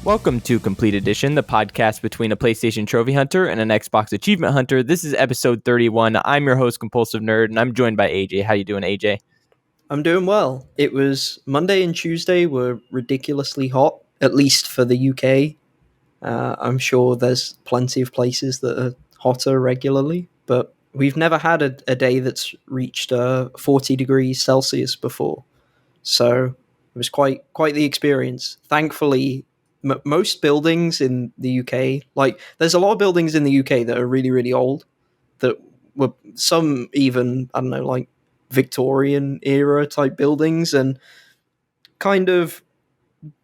Welcome to Complete Edition, the podcast between a PlayStation Trophy Hunter and an Xbox Achievement Hunter. This is episode 31. I'm your host, Compulsive Nerd, and I'm joined by AJ. How you doing, AJ? I'm doing well. It was Monday and Tuesday were ridiculously hot, at least for the UK. I'm sure there's plenty of places that are hotter regularly, but we've never had a day that's reached 40 degrees Celsius before. So it was quite the experience. Thankfully, most buildings in the UK, like there's a lot of buildings in the UK that are really, really old, that were some even, I don't know, like Victorian era type buildings, and kind of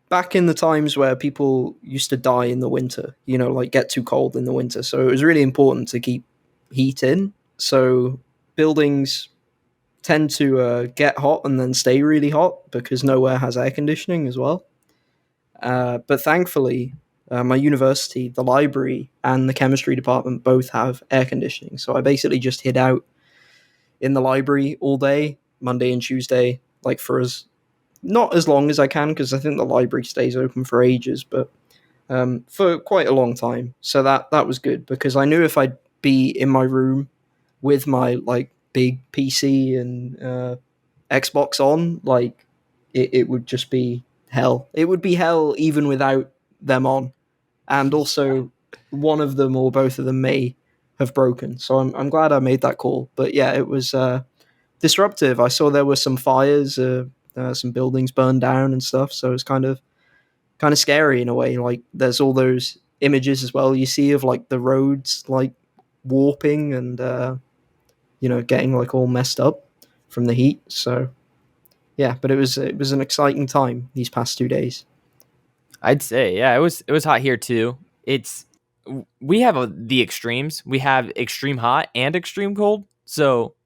back in the times where people used to die in the winter, like get too cold in the winter. So it was really important to keep heat in. So buildings tend to get hot and then stay really hot because nowhere has air conditioning as well. But thankfully, my university, the library, and the chemistry department both have air conditioning. So I basically just hid out in the library all day, Monday and Tuesday, like for not as long as I can, because I think the library stays open for ages, but for quite a long time. So that was good, because I knew if I'd be in my room with my like big PC and Xbox on, like it would just be hell. It would be hell even without them on. And also, one of them or both of them may have broken. So I'm glad I made that call. But yeah, it was disruptive. I saw there were some fires, some buildings burned down and stuff. So it's kind of scary in a way. Like there's all those images as well you see of like the roads like warping and getting like all messed up from the heat. So yeah, but it was an exciting time these past 2 days. I'd say, yeah, it was hot here too. We have the extremes. We have extreme hot and extreme cold. So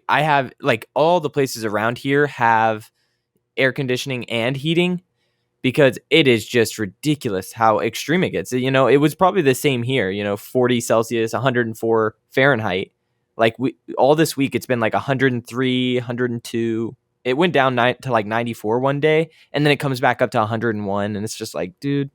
I have like all the places around here have air conditioning and heating, because it is just ridiculous how extreme it gets. It was probably the same here, 40 Celsius, 104 Fahrenheit. Like all this week, it's been like 103, 102. It went down to like 94 one day, and then it comes back up to 101, and it's just like, dude,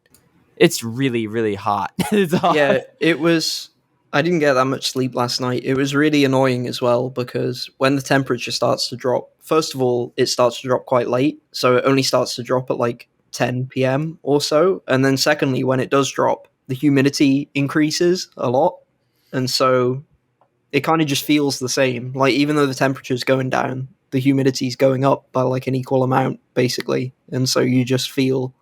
it's really, really hot. It's hot. Yeah, it was. I didn't get that much sleep last night. It was really annoying as well, because when the temperature starts to drop, first of all, it starts to drop quite late, so it only starts to drop at like 10 p.m. or so, and then secondly, when it does drop, the humidity increases a lot, and so it kind of just feels the same. Like even though the temperature is going down, the humidity is going up by like an equal amount, basically, and so you just feel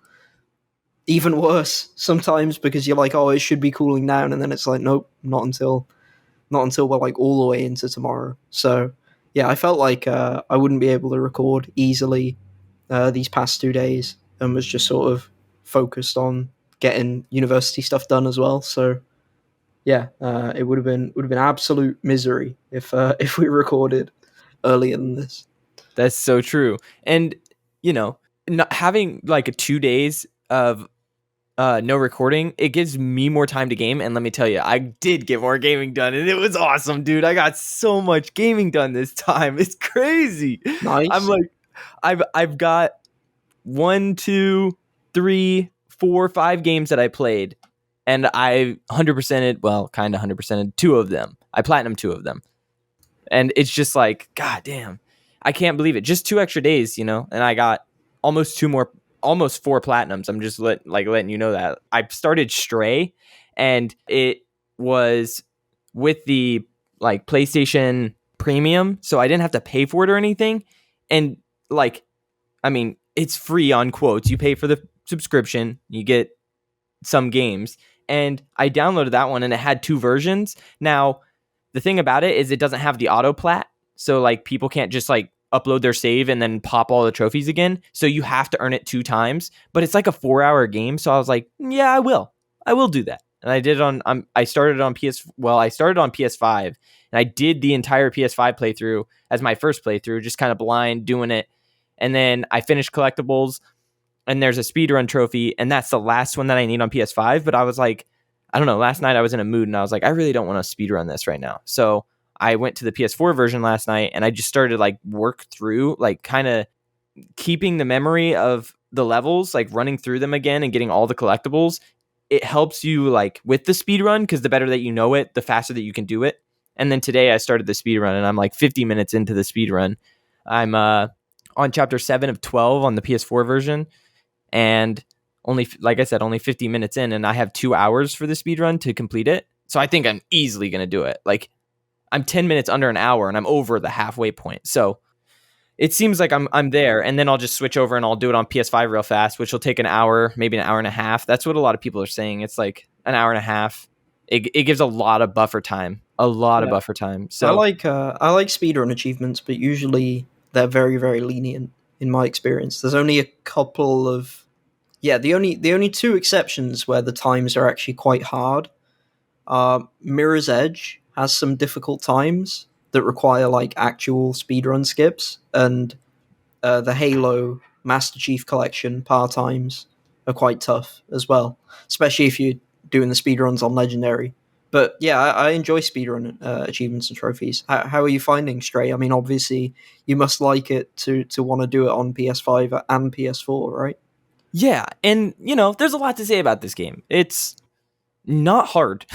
even worse sometimes, because you're like, oh, it should be cooling down, and then it's like, nope, not until we're like all the way into tomorrow. So yeah, I felt like I wouldn't be able to record easily these past 2 days, and was just sort of focused on getting university stuff done as well. So yeah, it would have been absolute misery if if we recorded earlier than this. That's so true. And not having like 2 days of no recording, it gives me more time to game. And let me tell you, I did get more gaming done, and it was awesome, dude. I got so much gaming done this time. It's crazy. Nice. I'm like, I've got 1, 2, 3, 4, 5 games that I played, and I 100%ed, well, kind of 100%ed 2 of them. I platinum 2 of them, and it's just like, god damn, I can't believe it. Just 2 extra days, and I got almost 4 platinums. I'm just letting you know that. I started Stray, and it was with the like PlayStation Premium, so I didn't have to pay for it or anything. And like, I mean, it's free on quotes. You pay for the subscription, you get some games. And I downloaded that one, and it had 2 versions. Now, the thing about it is it doesn't have the auto plat. So like people can't just like upload their save and then pop all the trophies again. So you have to earn it 2 times, but it's like a 4-hour game. So I was like, yeah, I will do that. And I did it on, I started on PS5, and I did the entire PS5 playthrough as my first playthrough, just kind of blind doing it. And then I finished collectibles, and there's a speedrun trophy, and that's the last one that I need on PS5. But I was like, I don't know, last night I was in a mood, and I was like, I really don't want to speedrun this right now. So I went to the PS4 version last night, and I just started like work through like kind of keeping the memory of the levels, like running through them again and getting all the collectibles, it helps you like with the speed run, because the better that you know it, the faster that you can do it. And then today I started the speed run and I'm like 50 minutes into the speed run. I'm on chapter 7 of 12 on the PS4 version, and only, like I said, only 50 minutes in, and I have 2 hours for the speed run to complete it. So I think I'm easily going to do it. Like, I'm 10 minutes under an hour and I'm over the halfway point. So it seems like I'm there, and then I'll just switch over and I'll do it on PS5 real fast, which will take an hour, maybe an hour and a half. That's what a lot of people are saying. It's like an hour and a half. It gives a lot of buffer time, of buffer time. So I like speedrun achievements, but usually they're very, very lenient in my experience. There's only a couple of the only two exceptions where the times are actually quite hard. Mirror's Edge has some difficult times that require like actual speedrun skips, and the Halo Master Chief Collection par times are quite tough as well, especially if you're doing the speedruns on Legendary. But yeah, I enjoy speedrun achievements and trophies. How are you finding Stray? I mean, obviously, you must like it to want to do it on PS5 and PS4, right? yeah, and there's a lot to say about this game. It's not hard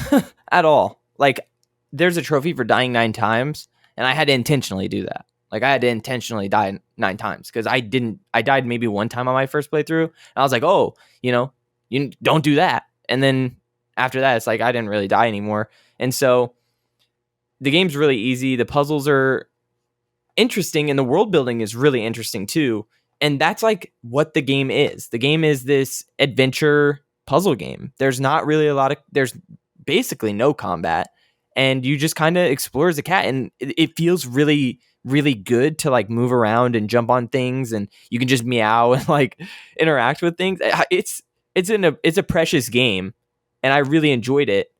at all. Like, there's a trophy for dying 9 times, and I had to intentionally do that. Like, I had to intentionally die 9 times because I died maybe 1 time on my first playthrough. And I was like, oh, you don't do that. And then after that, it's like I didn't really die anymore. And so the game's really easy. The puzzles are interesting, and the world building is really interesting too. And that's like what the game is. The game is this adventure puzzle game. There's there's basically no combat, and you just kind of explore as a cat, and it feels really, really good to like move around and jump on things, and you can just meow and like interact with things. It's a precious game, and I really enjoyed it.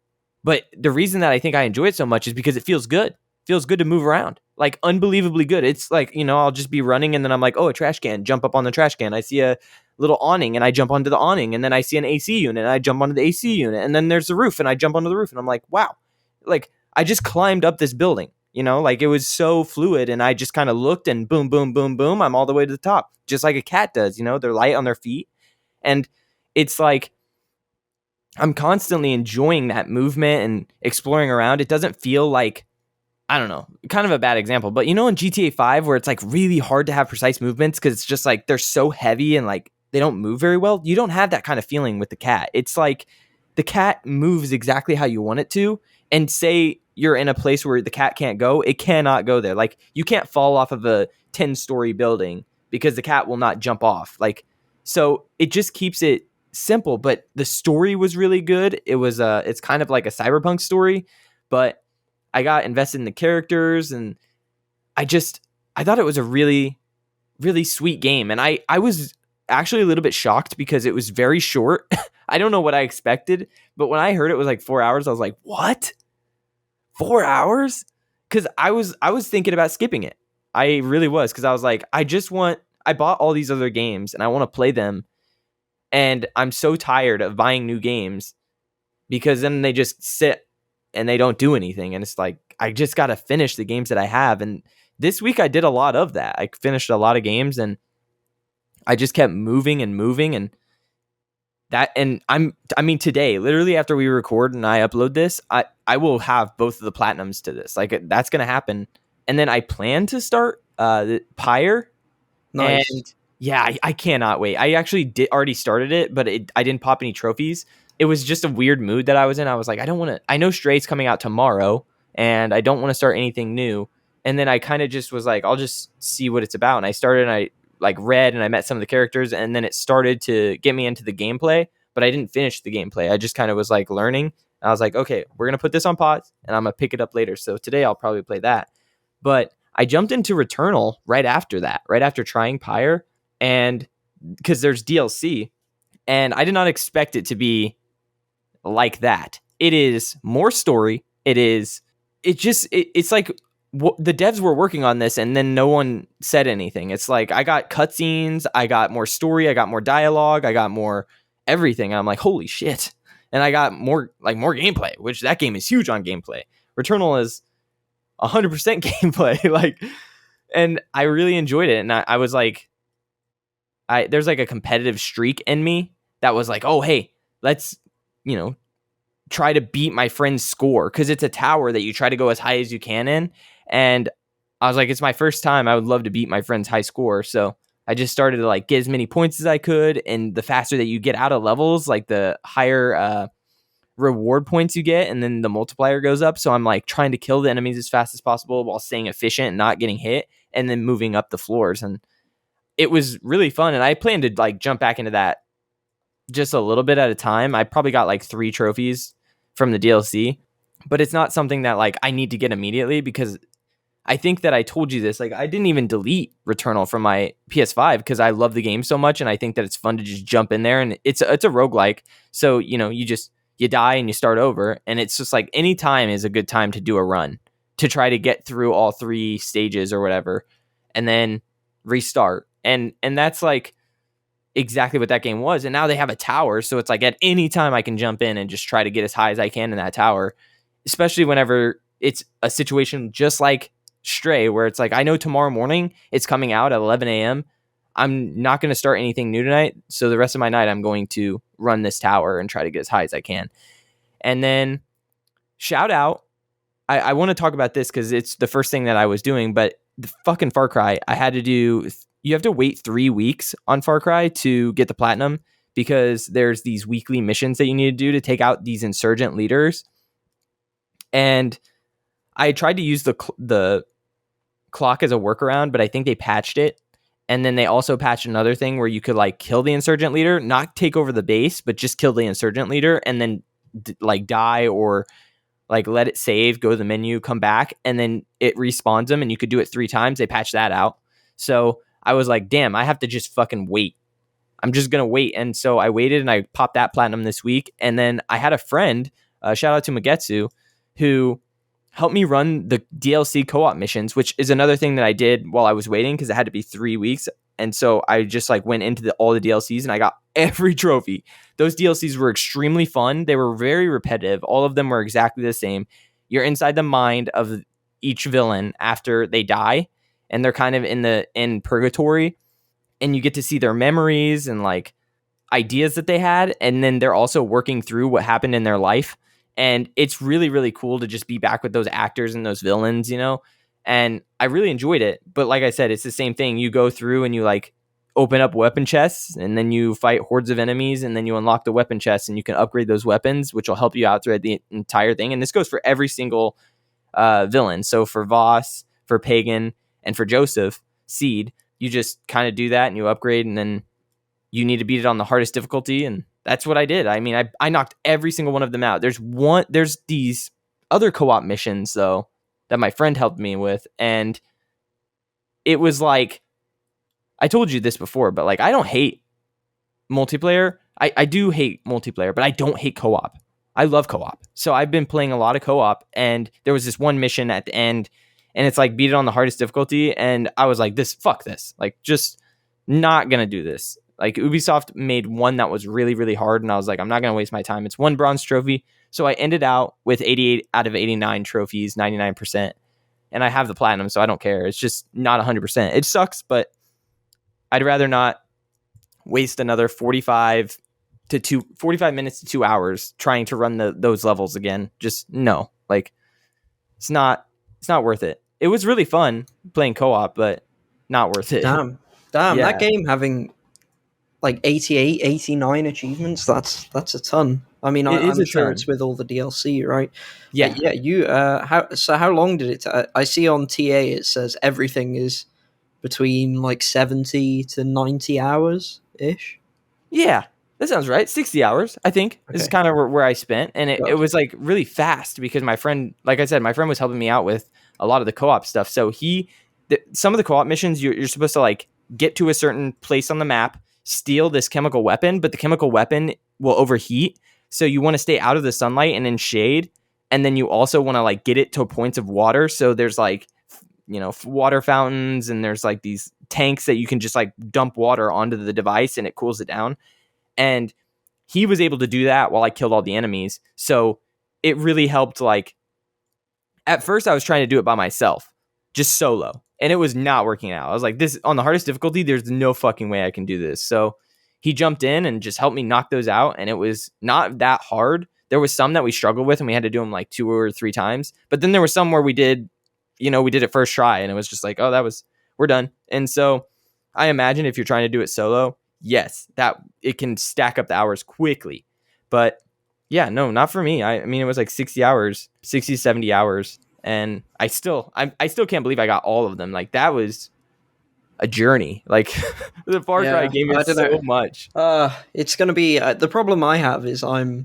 But the reason that I think I enjoy it so much is because it feels good. It feels good to move around, like unbelievably good. It's like, I'll just be running and then I'm like, oh, a trash can, jump up on the trash can. I see a little awning and I jump onto the awning, and then I see an AC unit and I jump onto the AC unit, and then there's the roof and I jump onto the roof, and I'm like, wow, like I just climbed up this building, like it was so fluid, and I just kind of looked and boom, boom, boom, boom, I'm all the way to the top, just like a cat does, they're light on their feet. And it's like, I'm constantly enjoying that movement and exploring around. It doesn't feel like, I don't know, kind of a bad example, but in GTA 5 where it's like really hard to have precise movements because it's just like they're so heavy and like they don't move very well. You don't have that kind of feeling with the cat. It's like the cat moves exactly how you want it to, and say you're in a place where the cat can't go, it cannot go there. Like, you can't fall off of a 10-story building because the cat will not jump off. Like, so it just keeps it simple, but the story was really good. It was it's kind of like a cyberpunk story, but I got invested in the characters, and I thought it was a really, really sweet game. And I was actually a little bit shocked because it was very short. I don't know what I expected, but when I heard it was like 4 hours, I was like, what? 4 hours? Because I was thinking about skipping it. I really was, because I was like, I bought all these other games and I want to play them. And I'm so tired of buying new games because then they just sit and they don't do anything. And it's like, I just got to finish the games that I have. And this week I did a lot of that. I finished a lot of games, and I just kept moving and moving. And today, literally after we record and I upload this, I will have both of the platinums to this. Like, that's going to happen. And then I plan to start the Pyre. Nice. And yeah, I cannot wait. I actually already started it, but I didn't pop any trophies. It was just a weird mood that I was in. I was like, I know Stray's coming out tomorrow, and I don't want to start anything new. And then I kind of just was like, I'll just see what it's about. And I started, and I like read, and I met some of the characters, and then it started to get me into the gameplay, but I didn't finish the gameplay. I just kind of was like learning. And I was like, okay, we're going to put this on pause, and I'm going to pick it up later. So today I'll probably play that. But I jumped into Returnal right after trying Pyre, and because there's DLC, and I did not expect it to be like that. It is more story. It's like the devs were working on this, and then no one said anything. It's like I got cutscenes, I got more story, I got more dialogue, I got more everything. And I'm like, holy shit. And I got more gameplay, which that game is huge on gameplay. Returnal is 100% gameplay. Like, and I really enjoyed it. And I was like, there's like a competitive streak in me that was like, oh hey, let's, you know, try to beat my friend's score, because it's a tower that you try to go as high as you can in. And I was like, it's my first time. I would love to beat my friend's high score. So I just started to like get as many points as I could. And the faster that you get out of levels, like the higher reward points you get, and then the multiplier goes up. So I'm like trying to kill the enemies as fast as possible while staying efficient and not getting hit, and then moving up the floors. And it was really fun. And I plan to like jump back into that just a little bit at a time. I probably got like 3 trophies from the DLC, but it's not something that like I need to get immediately, because I think that I told you this, like I didn't even delete Returnal from my PS5 because I love the game so much, and I think that it's fun to just jump in there, and it's a roguelike. So, you know, you die and you start over, and it's just like any time is a good time to do a run to try to get through all 3 stages or whatever, and then restart. And that's like exactly what that game was. And now they have a tower, so it's like at any time I can jump in and just try to get as high as I can in that tower, especially whenever it's a situation just like Stray, where it's like, I know tomorrow morning it's coming out at 11 a.m. I'm not going to start anything new tonight, so the rest of my night I'm going to run this tower and try to get as high as I can. And then shout out, I want to talk about this because it's the first thing that I was doing, but the fucking Far Cry, I had to do, you have to wait 3 weeks on Far Cry to get the platinum, because there's these weekly missions that you need to do to take out these insurgent leaders. And I tried to use the clock as a workaround, but I think they patched it. And then they also patched another thing where you could like kill the insurgent leader, not take over the base, but just kill the insurgent leader, and then like die, or like let it save, go to the menu, come back, and then it respawns them, and you could do it 3 times. They patched that out. So I was like, damn, I have to just fucking wait. I'm just going to wait. And so I waited, and I popped that platinum this week. And then I had a friend, shout out to Magetsu, who helped me run the DLC co-op missions, which is another thing that I did while I was waiting, because it had to be 3 weeks. And so I just like went into all the DLCs, and I got every trophy. Those DLCs were extremely fun. They were very repetitive. All of them were exactly the same. You're inside the mind of each villain after they die, and they're kind of in purgatory, and you get to see their memories and like ideas that they had, and then they're also working through what happened in their life. And it's really, really cool to just be back with those actors and those villains, you know? And I really enjoyed it. But like I said, it's the same thing. You go through and you like open up weapon chests, and then you fight hordes of enemies, and then you unlock the weapon chests, and you can upgrade those weapons, which will help you out throughout the entire thing. And this goes for every single villain. So for Voss, for Pagan, and for Joseph Seed, you just kind of do that and you upgrade, and then you need to beat it on the hardest difficulty. And that's what I did. I mean, I knocked every single one of them out. There's these other co-op missions though that my friend helped me with, and it was like, I told you this before, but like I don't hate multiplayer. I do hate multiplayer, but I don't hate co-op. I love co-op. So I've been playing a lot of co-op, and there was this one mission at the end, and it's like beat it on the hardest difficulty, and I was like, fuck this. Like, just not gonna do this. Like, Ubisoft made one that was really, really hard, and I was like, I'm not gonna waste my time. It's 1 bronze trophy. So I ended out with 88 out of 89 trophies, 99%. And I have the platinum, so I don't care. It's just not 100%. It sucks, but I'd rather not waste another 45 minutes to 2 hours trying to run those levels again. Just no. Like, it's not worth it. It was really fun playing co-op, but not worth it. Damn, yeah. That game having like 88, 89 achievements, that's a ton. I mean, I'm sure it's with all the DLC, right? Yeah. But yeah, you how long did it I see on TA it says everything is between like 70 to 90 hours ish. Yeah, that sounds right. 60 hours, I think, is kind of where I spent. And it was like really fast, because my friend, like I said, my friend was helping me out with a lot of the co-op stuff. So some of the co-op missions, you're supposed to like get to a certain place on the map, steal this chemical weapon, but the chemical weapon will overheat. So you want to stay out of the sunlight and in shade. And then you also want to like get it to points of water. So there's like, you know, water fountains, and there's like these tanks that you can just like dump water onto the device and it cools it down. And he was able to do that while I killed all the enemies. So it really helped. Like, at first I was trying to do it by myself, just solo. and it was not working out. I was like, this on the hardest difficulty, there's no fucking way I can do this. So he jumped in and just helped me knock those out, and it was not that hard. There was some that we struggled with, and we had to do them like 2 or 3 times. But then there was some where we did it first try, and it was just like, oh, we're done. And so I imagine if you're trying to do it solo, yes, that it can stack up the hours quickly. But yeah, no, not for me. I mean, it was like 60 hours, 60, 70 hours. And I still can't believe I got all of them. Like, that was a journey. Like, the Far Cry game is so much. It's going to be the problem I have is I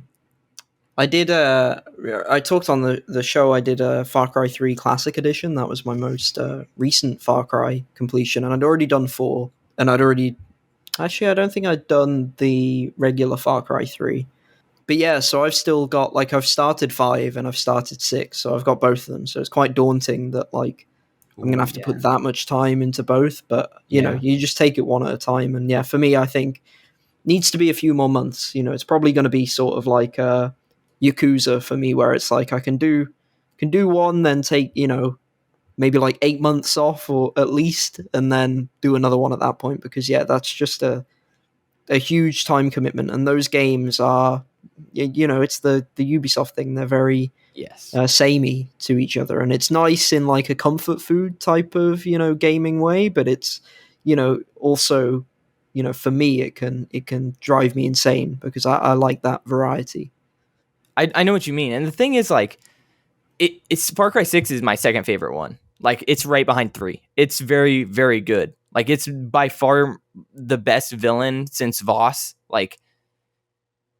talked on the show. I did a Far Cry 3 Classic Edition. That was my most recent Far Cry completion, and I'd already done 4, and I don't think I'd done the regular Far Cry 3. But yeah, so I've still got, like, I've started 5 and I've started 6, so I've got both of them. So it's quite daunting that, like, I'm going to have to put that much time into both. But, you know, you just take it one at a time. And yeah, for me, I think needs to be a few more months. You know, it's probably going to be sort of like Yakuza for me, where it's like I can do one, then take, you know, maybe like 8 months off or at least, and then do another one at that point. Because, yeah, that's just a huge time commitment. And those games are, you know, it's the Ubisoft thing. They're very samey to each other, and it's nice in like a comfort food type of, you know, gaming way, but it's, you know, also, you know, for me it can drive me insane because I like that variety. I know what you mean. And the thing is, like, it's Far Cry 6 is my second favorite one. Like, it's right behind 3. It's very, very good. Like, it's by far the best villain since Voss. Like,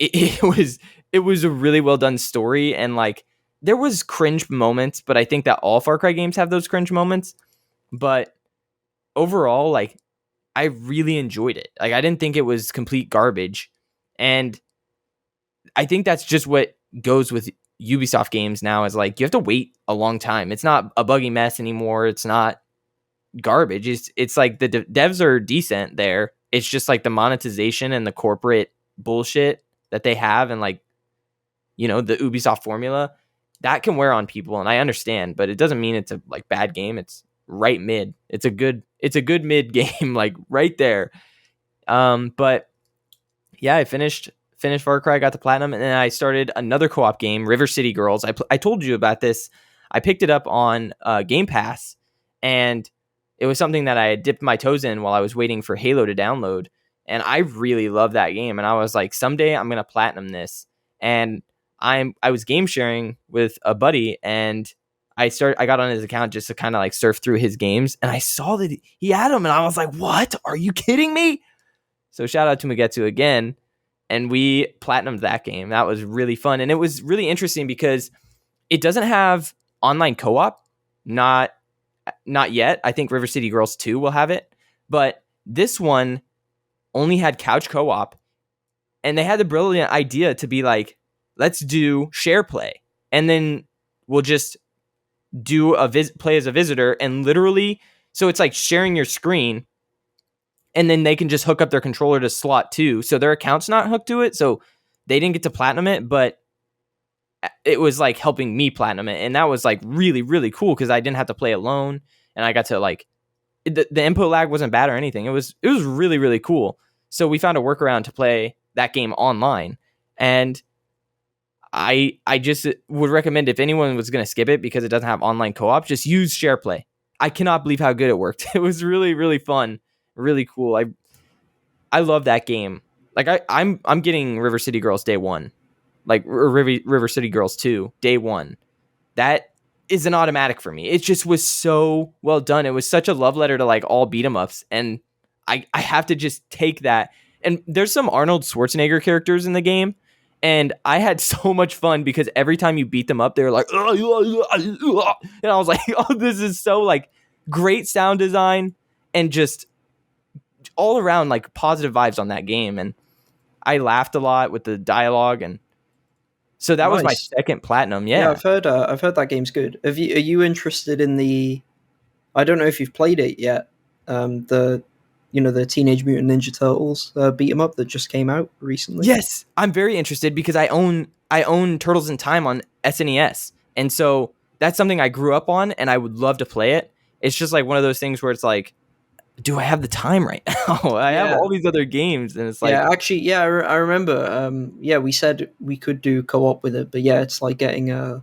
it was a really well done story, and like there was cringe moments, but I think that all Far Cry games have those cringe moments. But overall, like, I really enjoyed it. Like, I didn't think it was complete garbage, and I think that's just what goes with Ubisoft games now, is like you have to wait a long time. It's not a buggy mess anymore. It's not garbage. It's like the devs are decent there. It's just like the monetization and the corporate bullshit that they have, and like, you know, the Ubisoft formula that can wear on people, and I understand, but it doesn't mean it's a like bad game. It's right mid. It's a good mid game, like right there. But yeah, I finished Far Cry, got the platinum, and then I started another co-op game, River City Girls. I told you about this. I picked it up on Game Pass, and it was something that I had dipped my toes in while I was waiting for Halo to download. And I really love that game. And I was like, someday I'm going to platinum this. And I was game sharing with a buddy, and I got on his account just to kind of like surf through his games. And I saw that he had them, and I was like, what? Are you kidding me? So shout out to Mugetsu again. And we platinumed that game. That was really fun. And it was really interesting because it doesn't have online co-op. Not yet. I think River City Girls 2 will have it. But this one only had couch co-op, and they had the brilliant idea to be like, let's do share play, and then we'll just do play as a visitor, and literally, so it's like sharing your screen, and then they can just hook up their controller to slot 2, so their account's not hooked to it, so they didn't get to platinum it, but it was like helping me platinum it, and that was like really, really cool because I didn't have to play alone, and I got to like, the input lag wasn't bad or anything. It was really, really cool. So we found a workaround to play that game online, and I just would recommend, if anyone was going to skip it because it doesn't have online co-op, just use SharePlay. I cannot believe how good it worked. It was really, really fun, really cool. I love that game. Like I'm getting River City Girls day one, like River City Girls 2 day one. That is an automatic for me. It just was so well done. It was such a love letter to like all beat 'em ups, and I have to just take that. And there's some Arnold Schwarzenegger characters in the game, and I had so much fun because every time you beat them up, they were like, and I was like, oh, this is so like great sound design and just all around like positive vibes on that game. And I laughed a lot with the dialogue, and so that was my second platinum. Yeah, I've heard that game's good. Are you interested in the? I don't know if you've played it yet. The Teenage Mutant Ninja Turtles beat 'em up that just came out recently. Yes, I'm very interested because I own Turtles in Time on SNES, and so that's something I grew up on, and I would love to play it. it's just like one of those things where it's like, do I have the time right now? I have Yeah. all these other games, and it's like, Yeah, actually, yeah, I remember. Yeah, we said we could do co-op with it, but yeah, it's like getting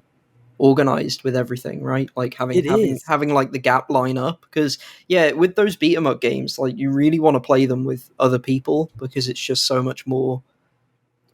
organized with everything, right? Like having it having is. having like the gap line up, because yeah, with those beat 'em up games, like you really want to play them with other people because it's just so much more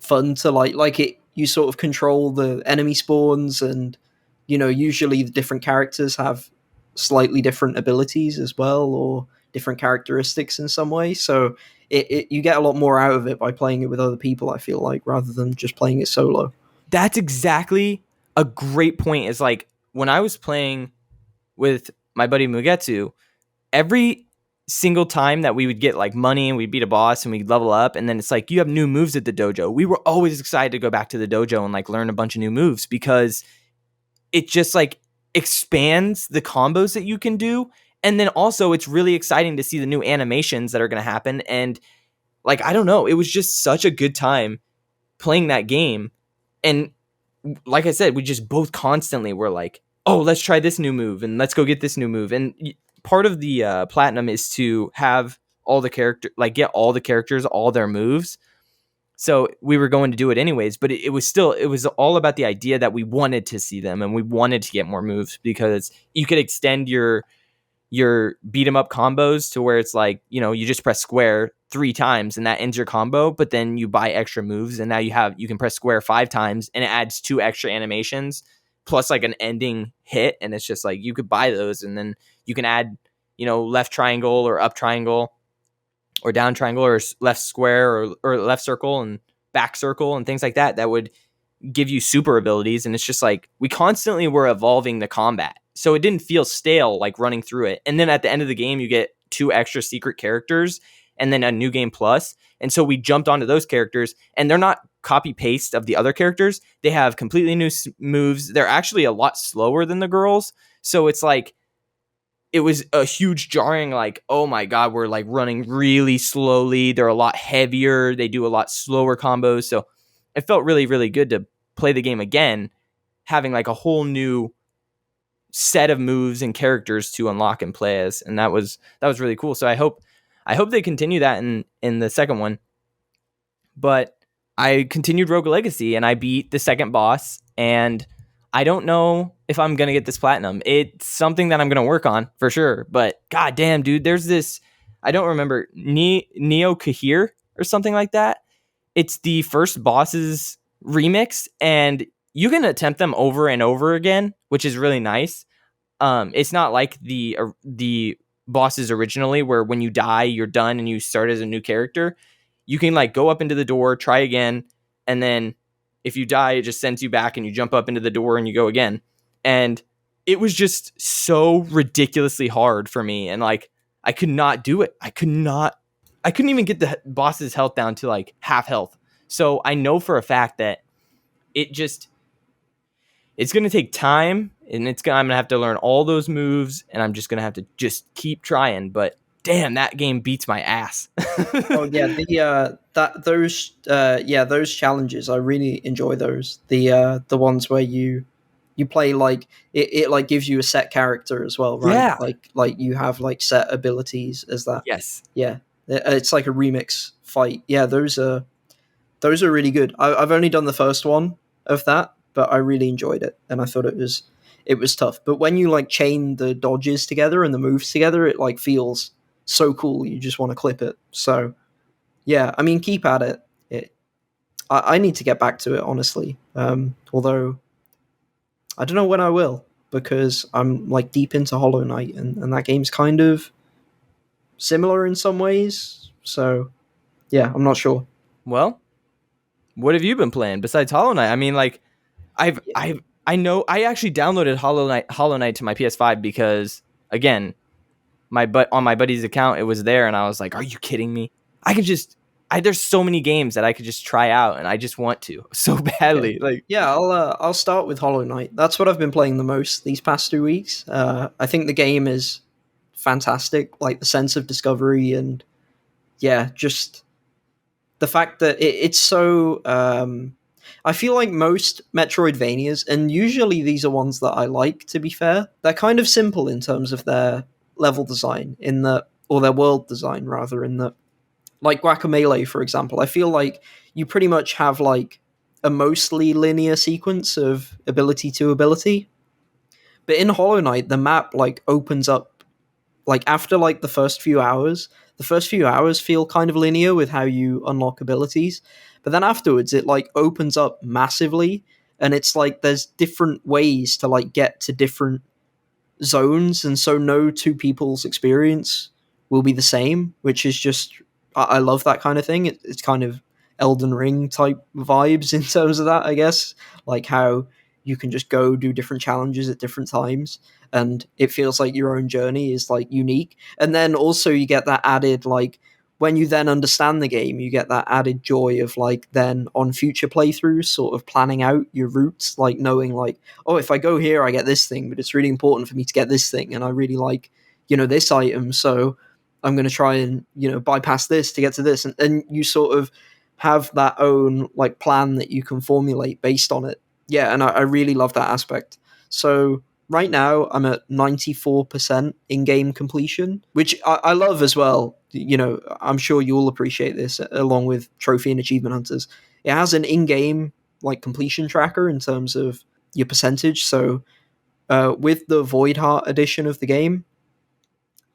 fun to like it. You sort of control the enemy spawns, and usually the different characters have slightly different abilities as well, or different characteristics in some way. So you get a lot more out of it by playing it with other people, I feel like, rather than just playing it solo. That's exactly a great point. Is like when I was playing with my buddy Mugetsu, every single time that we would get like money and we'd beat a boss and we'd level up, and then it's like you have new moves at the dojo, we were always excited to go back to the dojo and like learn a bunch of new moves, because it just like expands the combos that you can do. And then also it's really exciting to see the new animations that are going to happen. And like, I don't know, it was just such a good time playing that game. And like I said, we just both constantly were like, oh, let's try this new move and let's go get this new move. And part of the platinum is to have all the character, like get all the characters, all their moves. So we were going to do it anyways, but it was still, it was all about the idea that we wanted to see them and we wanted to get more moves, because you could extend your beat 'em up combos to where it's like, you just press square 3 times and that ends your combo, but then you buy extra moves and now you can press square 5 times and it adds 2 extra animations plus like an ending hit. And it's just like, you could buy those and then you can add, left triangle or up triangle or down triangle or left square or left circle and back circle and things like that that would give you super abilities. And it's just like we constantly were evolving the combat, so it didn't feel stale like running through it. And then at the end of the game you get 2 extra secret characters and then a new game plus, and so we jumped onto those characters, and they're not copy paste of the other characters. They have completely new moves. They're actually a lot slower than the girls, so it's like it was a huge jarring, like, oh my god, we're like running really slowly. They're a lot heavier. They do a lot slower combos. So it felt really, really good to play the game again, having like a whole new set of moves and characters to unlock and play as. And that was really cool. So I hope they continue that in the second one. But I continued Rogue Legacy and I beat the second boss, and I don't know if I'm going to get this platinum. It's something that I'm going to work on for sure. But god damn, dude, there's this, I don't remember, Neo Kahir or something like that. It's the first boss's remix, and you can attempt them over and over again, which is really nice. It's not like the bosses originally, where when you die, you're done and you start as a new character. You can like go up into the door, try again, and then if you die, it just sends you back and you jump up into the door and you go again. And it was just so ridiculously hard for me, and like I could not do it. I couldn't even get the boss's health down to like half health. So I know for a fact that it just, it's going to take time, and I'm going to have to learn all those moves, and I'm just going to have to just keep trying. But damn, that game beats my ass. Oh yeah, those challenges, I really enjoy those. The ones where you play like it like gives you a set character as well, right? Yeah. Like you have like set abilities as that. Yes. Yeah, it's like a remix fight. Yeah, those are really good. I've only done the first one of that, but I really enjoyed it, and I thought it was tough. But when you like chain the dodges together and the moves together, it like feels so cool. You just want to clip it. So yeah, I mean, keep at it. I need to get back to it, honestly. Although I don't know when I will, because I'm like deep into Hollow Knight, and that game's kind of similar in some ways. So yeah, I'm not sure. Well, what have you been playing besides Hollow Knight? I mean, like, I know I actually downloaded Hollow Knight to my PS5 because, again, on my buddy's account it was there, and I was like, are you kidding me? I could just, there's so many games that I could just try out, and I just want to so badly. Like, Yeah, I'll start with Hollow Knight. That's what I've been playing the most these past 2 weeks. I think the game is fantastic. Like the sense of discovery, and yeah, just the fact that it's so. I feel like most Metroidvanias, and usually these are ones that I like. To be fair, they're kind of simple in terms of their level design in that, or their world design rather, in that, like Guacamelee, for example, I feel like you pretty much have like a mostly linear sequence of ability to ability. But in Hollow Knight, the map like opens up like after like the first few hours feel kind of linear with how you unlock abilities, but then afterwards it like opens up massively, and it's like there's different ways to like get to different zones, and so no two people's experience will be the same, which is just I love that kind of thing. It's kind of Elden Ring type vibes in terms of that, I guess, like how you can just go do different challenges at different times, and it feels like your own journey is like unique. And then also you get that added like when you then understand the game, you get that added joy of like then on future playthroughs sort of planning out your routes, like knowing like, oh, if I go here I get this thing, but it's really important for me to get this thing, and I really like, this item, so I'm going to try and bypass this to get to this, and you sort of have that own like plan that you can formulate based on it. Yeah, and I really love that aspect. So right now I'm at 94% in-game completion, which I love as well. I'm sure you'll appreciate this, along with trophy and achievement hunters. It has an in-game like completion tracker in terms of your percentage. So with the Void Heart edition of the game,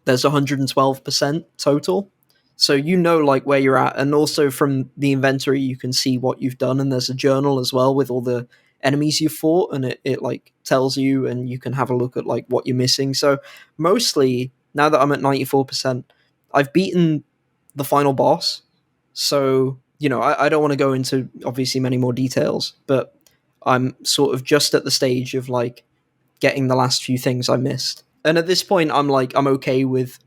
there's 112% total. So like where you're at, and also from the inventory you can see what you've done, and there's a journal as well with all the enemies you've fought, and it like tells you, and you can have a look at like what you're missing. So mostly now that I'm at 94%, I've beaten the final boss. So I don't want to go into obviously many more details, but I'm sort of just at the stage of like getting the last few things I missed. And at this point I'm okay with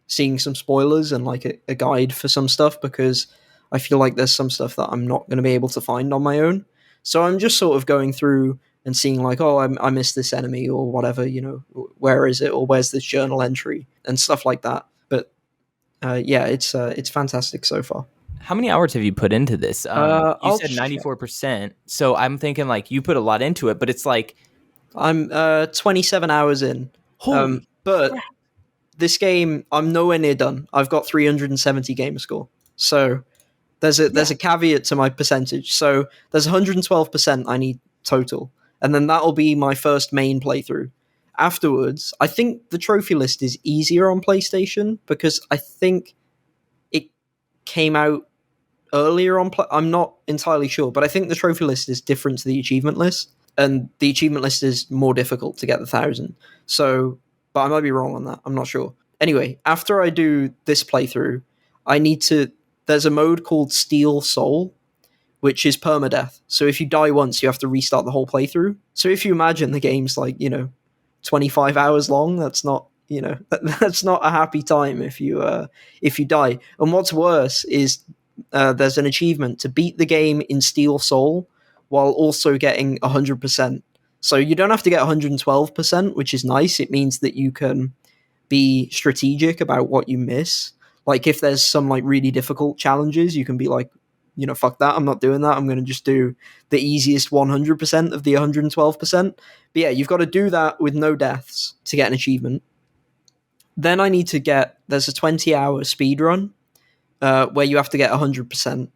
seeing some spoilers and like a guide for some stuff, because I feel like there's some stuff that I'm not going to be able to find on my own. So I'm just sort of going through and seeing like, oh, I missed this enemy or whatever, where is it, or where's this journal entry and stuff like that. But yeah, it's fantastic so far. How many hours have you put into this? You I'll said 94%, so I'm thinking like you put a lot into it, but it's like I'm 27 hours in. Holy but crap. This game, I'm nowhere near done. I've got 370 gamer score. So there's a caveat to my percentage. So there's 112% I need total, and then that'll be my first main playthrough. Afterwards, I think the trophy list is easier on PlayStation because I think it came out earlier on. I'm not entirely sure, but I think the trophy list is different to the achievement list, and the achievement list is more difficult to get the 1,000. So, but I might be wrong on that. I'm not sure. Anyway, after I do this playthrough, I need to. There's a mode called Steel Soul, which is permadeath. So if you die once, you have to restart the whole playthrough. So if you imagine the game's like 25 hours long, that's not that's not a happy time if you die. And what's worse is there's an achievement to beat the game in Steel Soul while also getting 100%. So you don't have to get 112%, which is nice. It means that you can be strategic about what you miss. Like if there's some like really difficult challenges, you can be like, fuck that, I'm not doing that. I'm going to just do the easiest 100% of the 112%. But yeah, you've got to do that with no deaths to get an achievement. Then I need to there's a 20-hour speed run where you have to get 100%.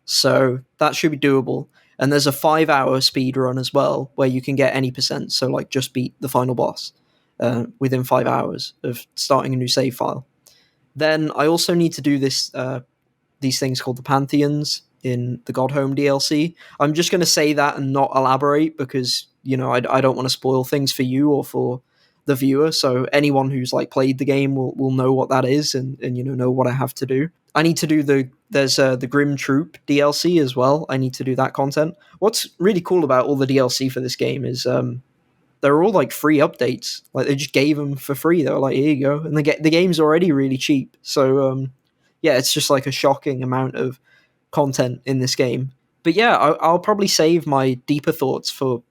So that should be doable. And there's a 5-hour speed run as well where you can get any percent. So like just beat the final boss within 5 hours of starting a new save file. Then I also need to do these things called the Pantheons in the God Home DLC. I'm just going to say that and not elaborate because, I don't want to spoil things for you or for the viewer. So anyone who's like played the game will know what that is and know what I have to do. I need to do there's the Grim Troop DLC as well. I need to do that content. What's really cool about all the DLC for this game is they're all like free updates. Like they just gave them for free. They were like, here you go. And the game's already really cheap. So yeah, it's just like a shocking amount of content in this game. But yeah, I'll probably save my deeper thoughts for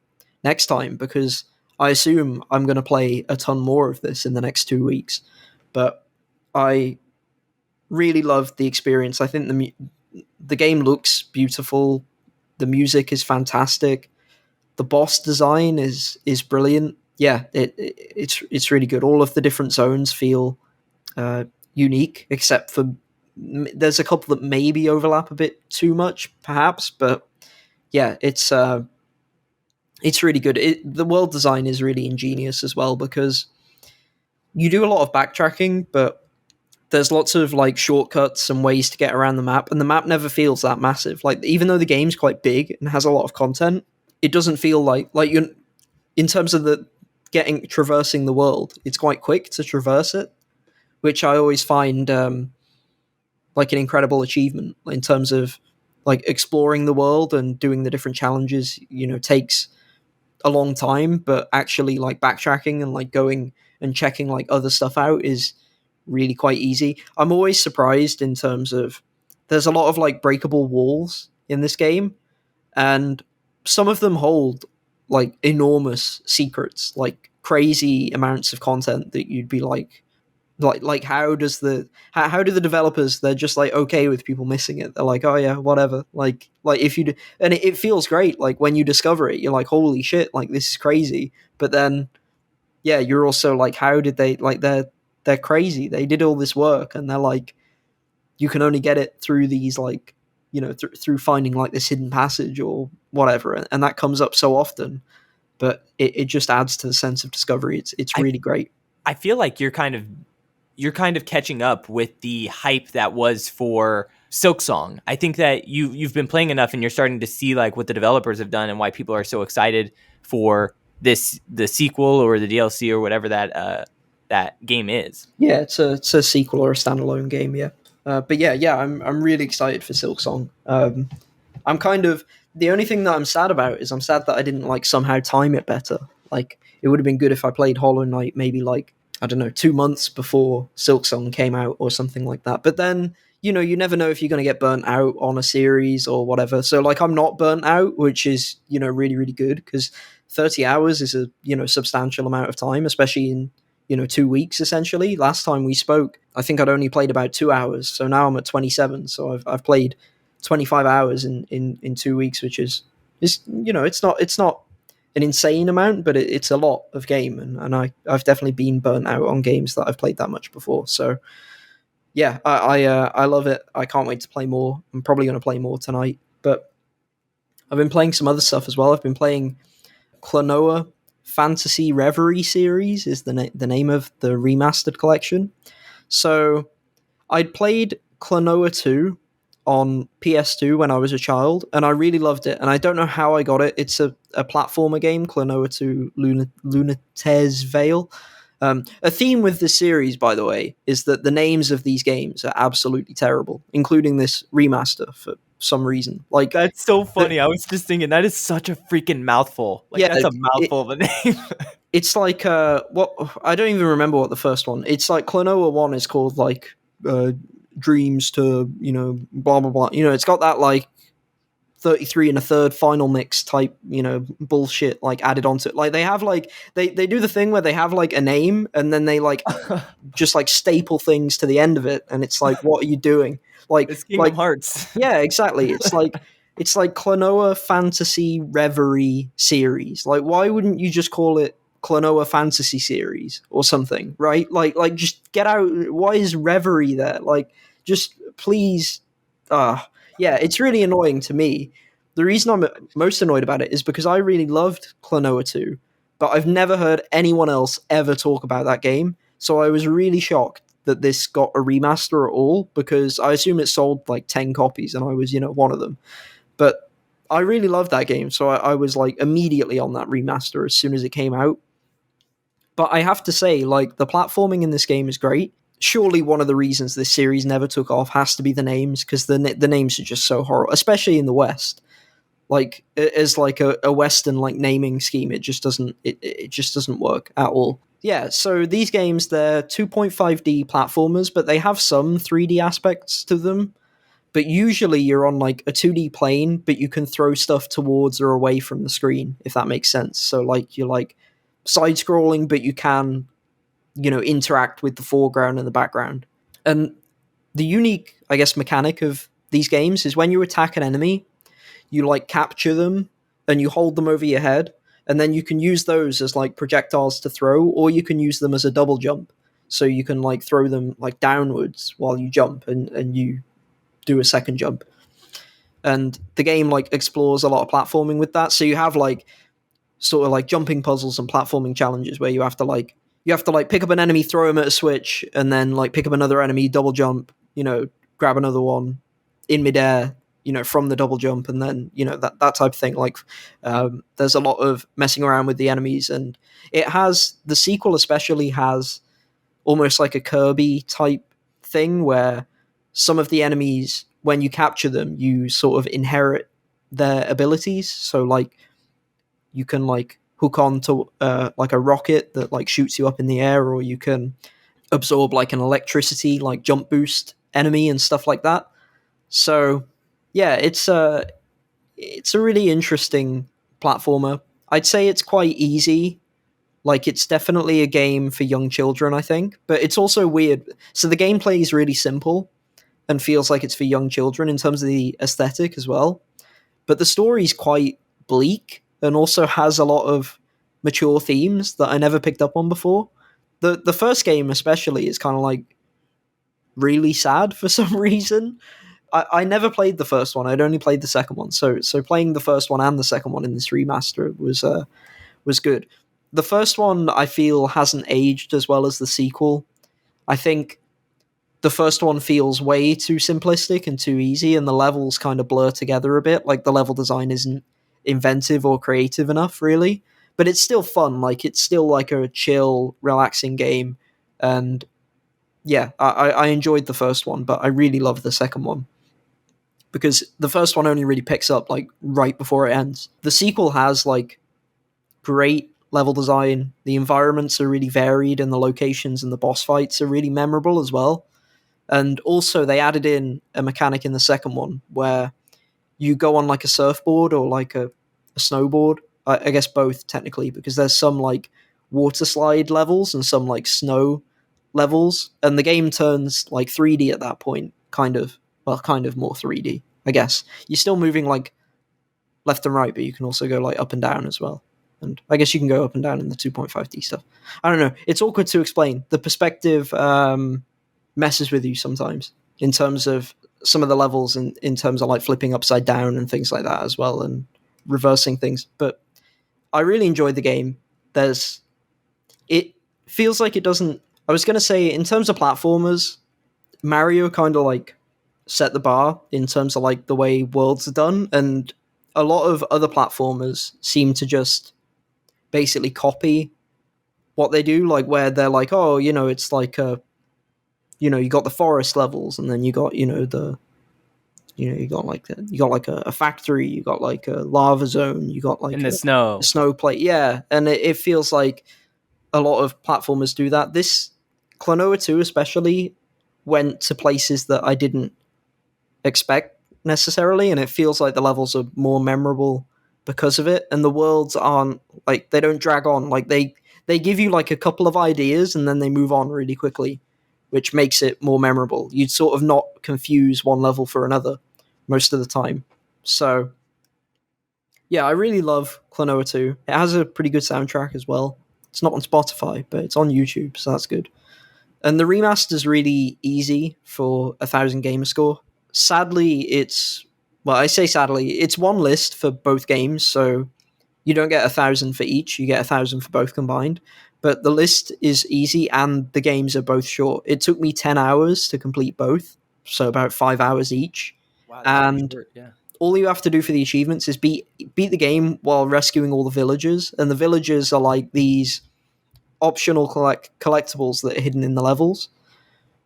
next time because I assume I'm going to play a ton more of this in the next 2 weeks. But I really loved the experience. I think the game looks beautiful. The music is fantastic. The boss design is brilliant. yeah, it's really good. All of the different zones feel unique, except for there's a couple that maybe overlap a bit too much, perhaps. But yeah, it's really good. The world design is really ingenious as well because you do a lot of backtracking, but there's lots of like shortcuts and ways to get around the map, and the map never feels that massive. Like even though the game's quite big and has a lot of content, it doesn't feel like you in terms of the getting traversing the world. It's quite quick to traverse it, which I always find like an incredible achievement in terms of like exploring the world and doing the different challenges. Takes a long time, but actually like backtracking and like going and checking like other stuff out is really quite easy. I'm always surprised in terms of there's a lot of like breakable walls in this game, and some of them hold like enormous secrets, like crazy amounts of content that you'd be like how do the developers, they're just like okay with people missing it, they're like oh yeah whatever, like if you do, and it feels great like when you discover it you're like holy shit, like this is crazy, but then yeah you're also like how did they, like they're crazy, they did all this work and they're like you can only get it through these like through finding like this hidden passage or whatever, and that comes up so often, but it just adds to the sense of discovery. It's I really great. I feel like you're kind of catching up with the hype that was for Silksong. I think that you've been playing enough and you're starting to see like what the developers have done and why people are so excited for the sequel or the DLC or whatever that game is. Yeah, it's a sequel or a standalone game. Yeah, but yeah, I'm really excited for Silksong. I'm kind of the only thing that I'm sad about is I'm sad that I didn't like somehow time it better. Like it would have been good if I played Hollow Knight maybe like I don't know 2 months before Silksong came out or something like that. But then you never know if you're going to get burnt out on a series or whatever. So like I'm not burnt out, which is really really good because 30 hours is a substantial amount of time, especially in 2 weeks essentially. Last time we spoke, I think I'd only played about 2 hours, so now I'm at 27. So I've played 25 hours in 2 weeks, which is it's not an insane amount, but it's a lot of game, and I've definitely been burnt out on games that I've played that much before. So yeah, I love it. I can't wait to play more. I'm probably going to play more tonight, but I've been playing some other stuff as well. I've been playing Klonoa Phantasy Reverie series is the name of the remastered collection. So I'd played Klonoa 2 on PS2 when I was a child, and I really loved it. And I don't know how I got it. It's a platformer game, Klonoa 2 Lunate's Veil. A theme with this series, by the way, is that the names of these games are absolutely terrible, including this remaster for some reason. Like That's so funny. I was just thinking that is such a freaking mouthful. Like yeah, that's a mouthful of a name. it's like what I don't even remember what the first one. It's like Klonoa 1 is called like dreams to blah blah blah. It's got that like 33 and a third final mix type bullshit like added onto it. Like they have like they do the thing where they have like a name and then they like just like staple things to the end of it, and it's like what are you doing? It's Kingdom Hearts. Yeah, exactly. It's like Klonoa Fantasy Reverie series. Like why wouldn't you just call it Klonoa Fantasy series or something, right? Like just get out. Why is Reverie there? Like just please yeah, it's really annoying to me. The reason I'm most annoyed about it is because I really loved Klonoa 2, but I've never heard anyone else ever talk about that game. So I was really shocked that this got a remaster at all, because I assume it sold like 10 copies and I was, one of them. But I really loved that game, so I was like immediately on that remaster as soon as it came out. But I have to say, like, the platforming in this game is great. Surely one of the reasons this series never took off has to be the names, because the names are just so horrible, especially in the West. Like as like a Western like naming scheme, it just doesn't work at all. Yeah, so these games, they're 2.5D platformers, but they have some 3D aspects to them. But usually you're on like a 2D plane, but you can throw stuff towards or away from the screen, if that makes sense. So like you're like side scrolling, but you can interact with the foreground and the background. And the unique, I guess, mechanic of these games is when you attack an enemy, you like capture them and you hold them over your head, and then you can use those as like projectiles to throw, or you can use them as a double jump. So you can like throw them like downwards while you jump, and you do a second jump. And the game like explores a lot of platforming with that. So you have like sort of like jumping puzzles and platforming challenges where you have to pick up an enemy, throw him at a switch, and then like pick up another enemy, double jump, grab another one in midair, from the double jump, and then that type of thing. Like, there's a lot of messing around with the enemies, and the sequel especially has almost like a Kirby type thing where some of the enemies, when you capture them, you sort of inherit their abilities. So like you can like hook on to like a rocket that like shoots you up in the air, or you can absorb like an electricity like jump boost enemy and stuff like that. So yeah, it's a really interesting platformer. I'd say it's quite easy. Like, it's definitely a game for young children, I think, but it's also weird. So the gameplay is really simple and feels like it's for young children in terms of the aesthetic as well. But the story's quite bleak and also has a lot of mature themes that I never picked up on before. The first game especially is kind of like really sad for some reason. I never played the first one. I'd only played the second one. So playing the first one and the second one in this remaster was good. The first one I feel hasn't aged as well as the sequel. I think the first one feels way too simplistic and too easy, and the levels kind of blur together a bit. Like, the level design isn't inventive or creative enough, really. But it's still fun. Like, it's still like a chill, relaxing game. And yeah, I enjoyed the first one, but I really love the second one, because the first one only really picks up like right before it ends. The sequel has like great level design. The environments are really varied, and the locations and the boss fights are really memorable as well. And also, they added in a mechanic in the second one where you go on like a surfboard or like a snowboard. I guess both technically, because there's some like water slide levels and some like snow levels, and the game turns like 3D at that point, kind of. Well, kind of more 3D, I guess. You're still moving like left and right, but you can also go like up and down as well. And I guess you can go up and down in the 2.5D stuff. I don't know. It's awkward to explain. The perspective messes with you sometimes in terms of some of the levels, and in terms of like flipping upside down and things like that as well, and reversing things. But I really enjoyed the game. It feels like it doesn't. I was going to say, in terms of platformers, Mario kind of like set the bar in terms of like the way worlds are done, and a lot of other platformers seem to just basically copy what they do, like where they're like, oh, it's like you got the forest levels, and then you got you got like a factory, you got like a lava zone, you got like in the snow, a snow plate, yeah. And it feels like a lot of platformers do that. This Klonoa 2 especially went to places that I didn't expect necessarily, and it feels like the levels are more memorable because of it, and the worlds aren't like, they don't drag on. Like, they give you like a couple of ideas and then they move on really quickly, which makes it more memorable. You'd sort of not confuse one level for another most of the time. So yeah, I really love Klonoa 2. It has a pretty good soundtrack as well. It's not on Spotify, but it's on YouTube, so that's good. And the remaster's really easy for 1,000 gamer score. Sadly, I say sadly, it's one list for both games, so you don't get 1,000 for each, you get 1,000 for both combined. But the list is easy, and the games are both short. It took me 10 hours to complete both, so about 5 hours each. wow, And short, yeah. all you have to do for the achievements is beat the game while rescuing all the villagers, and the villagers are like these optional collectibles that are hidden in the levels.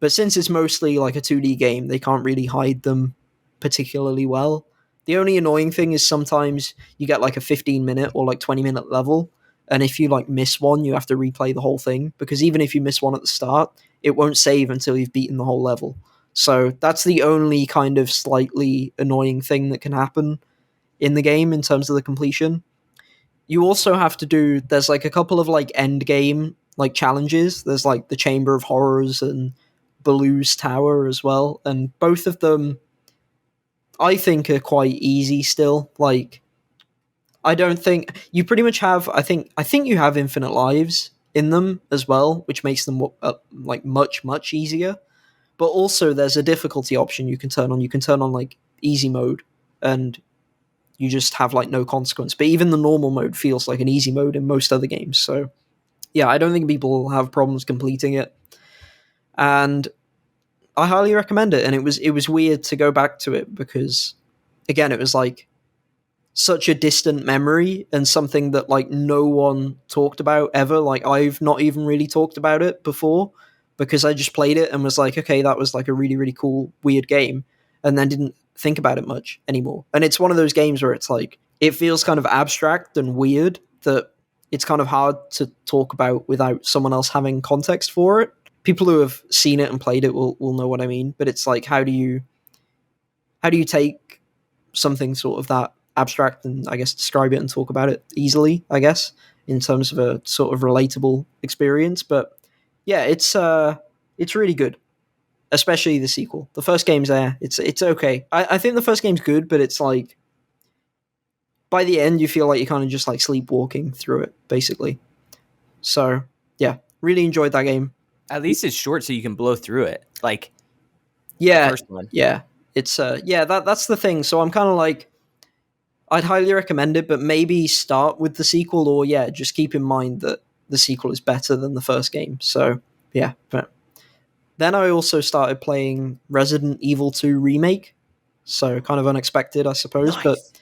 But since it's mostly like a 2D game, they can't really hide them particularly well. The only annoying thing is sometimes you get like a 15-minute or like 20-minute level, and if you like miss one, you have to replay the whole thing, because even if you miss one at the start, it won't save until you've beaten the whole level. So that's the only kind of slightly annoying thing that can happen in the game in terms of the completion. You also have to there's like a couple of like end game like challenges. There's like the Chamber of Horrors and Baloo's Tower as well, and both of them I think are quite easy still. Like, I don't think you pretty much have. I think you have infinite lives in them as well, which makes them like much easier. But also, there's a difficulty option you can turn on. You can turn on like easy mode, and you just have like no consequence. But even the normal mode feels like an easy mode in most other games. So yeah, I don't think people will have problems completing it, and I highly recommend it. And it was weird to go back to it because again, it was like such a distant memory and something that like no one talked about ever. Like I've not even really talked about it before because I just played it and was like, okay, that was like a really cool weird game, and then didn't think about it much anymore. And it's one of those games where it's like it feels kind of abstract and weird that it's kind of hard to talk about without someone else having context for it. People who have seen it and played it will know what I mean, but it's like how do you take something sort of that abstract and I guess describe it and talk about it easily, I guess, in terms of a sort of relatable experience. But yeah, it's really good, especially the sequel. The first game's there. It's okay. I think the first game's good, but it's like by the end you feel like you're kind of just like sleepwalking through it, basically. So yeah, really enjoyed that game. At least it's short, so you can blow through it. Like Yeah, the first one. yeah. It's yeah, that's the thing. So I'm kind of like I'd highly recommend it, but maybe start with the sequel, or yeah, just keep in mind that the sequel is better than the first game. So yeah, but then I also started playing Resident Evil 2 Remake. So kind of unexpected, I suppose, but Nice.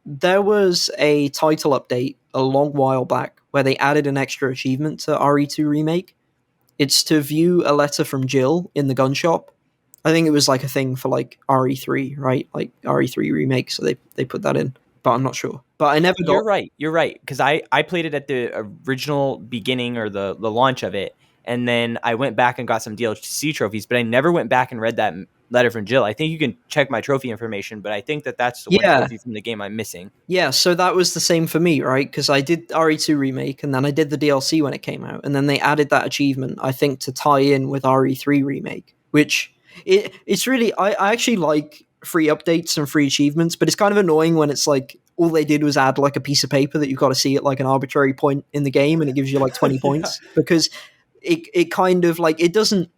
there was a title update a long while back where they added an extra achievement to RE2 Remake. It's to view a letter from Jill in the gun shop. I think it was like a thing for like RE3, right? Like RE3 Remake, so they put that in, but I'm not sure. But I never got. You're right. You're right. Because I played it at the original beginning or the launch of it. And then I went back and got some DLC trophies, but I never went back and read that letter from Jill. I think you can check my trophy information, but I think that's the one Yeah, trophy from the game I'm missing. yeah. So that was the same for me, right? Because I did RE2 Remake, and then I did the DLC when it came out, and then they added that achievement, I think, to tie in with RE3 Remake, which it's really I actually like free updates and free achievements, but it's kind of annoying when it's like all they did was add like a piece of paper that you've got to see at like an arbitrary point in the game, and it gives you like 20 Yeah. points because it kind of like it doesn't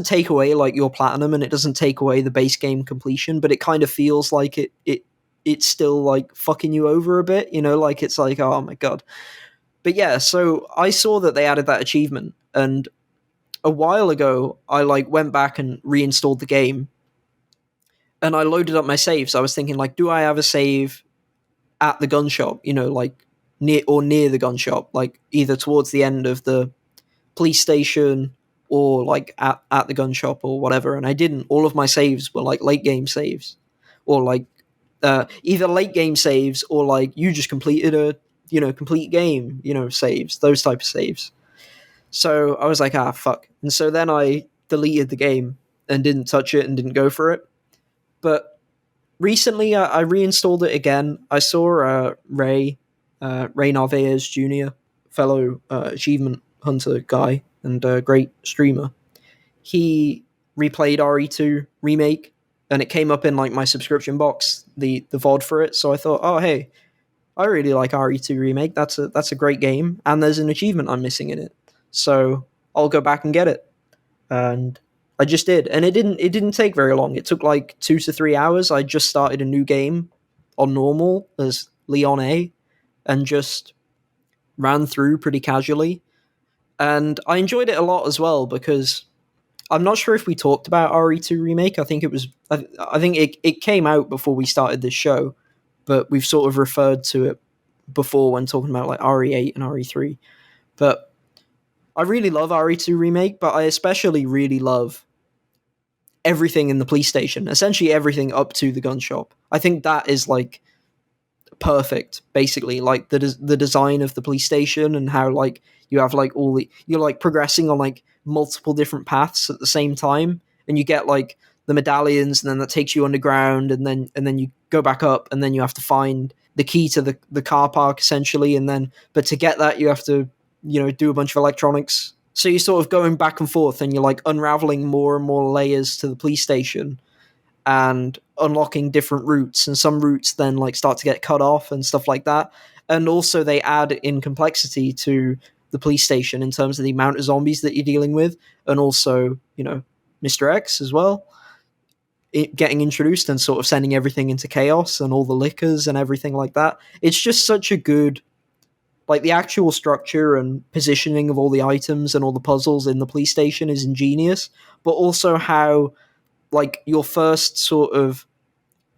take away like your platinum, and it doesn't take away the base game completion, but it kind of feels like it's still like fucking you over a bit, like it's like, oh my god. But yeah, so I saw that they added that achievement, and a while ago I like went back and reinstalled the game, and I loaded up my saves. I was thinking like, do I have a save at the gun shop, like near the gun shop, like either towards the end of the police station or like at the gun shop or whatever. And I didn't. All of my saves were like late game saves, or like either late game saves or like you just completed a complete game saves, those type of saves. So I was like, ah, fuck. And so then I deleted the game and didn't touch it and didn't go for it. But recently I reinstalled it again. I saw Ray Narvaez Jr., fellow achievement hunter guy and great streamer. He replayed RE2 Remake, and it came up in like my subscription box, the VOD for it. So I thought, oh hey, I really like RE2 Remake. That's a great game, and there's an achievement I'm missing in it. So I'll go back and get it. And I just did, and it didn't take very long. It took like 2 to 3 hours. I just started a new game on normal as Leon A, and just ran through pretty casually. And I enjoyed it a lot as well because I'm not sure if we talked about RE2 Remake. I think it was. I think it came out before we started this show, but we've sort of referred to it before when talking about like RE8 and RE3. But I really love RE2 Remake, but I especially really love everything in the police station. Essentially everything up to the gun shop. I think that is like perfect, basically, like the design of the police station and how like you have like you're like progressing on like multiple different paths at the same time, and you get like the medallions, and then that takes you underground, and then you go back up, and then you have to find the key to the car park essentially, and then but to get that you have to do a bunch of electronics. So you're sort of going back and forth, and you're like unraveling more and more layers to the police station. and unlocking different routes, and some routes then like start to get cut off and stuff like that. And also they add in complexity to the police station in terms of the amount of zombies that you're dealing with, and also, Mr. X as well, getting introduced and sort of sending everything into chaos and all the liquors and everything like that. It's just such a good, like, the actual structure and positioning of all the items and all the puzzles in the police station is ingenious, but also how, like, your first sort of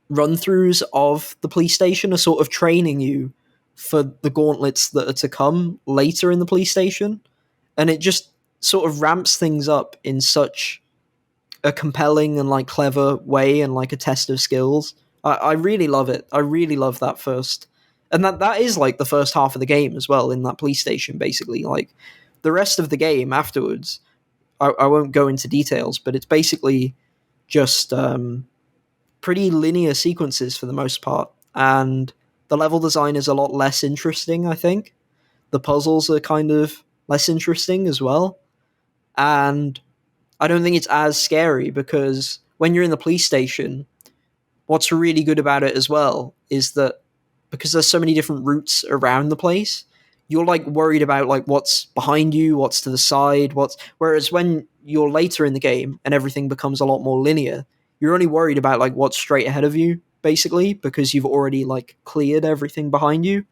run throughs of the police station are sort of training you for the gauntlets that are to come later in the police station. And it just sort of ramps things up in such a compelling and like clever way, and like a test of skills. I really love it. I really love that first. And that is like the first half of the game as well, in that police station, basically. Like, the rest of the game afterwards, I won't go into details, but it's basically just pretty linear sequences for the most part. And the level design is a lot less interesting, I think. The puzzles are kind of less interesting as well. And I don't think it's as scary, because when you're in the police station, what's really good about it as well is that because there's so many different routes around the place, you're like worried about like what's behind you, what's to the side, whereas when you're later in the game and everything becomes a lot more linear, you're only worried about like what's straight ahead of you, basically, because you've already like cleared everything behind you,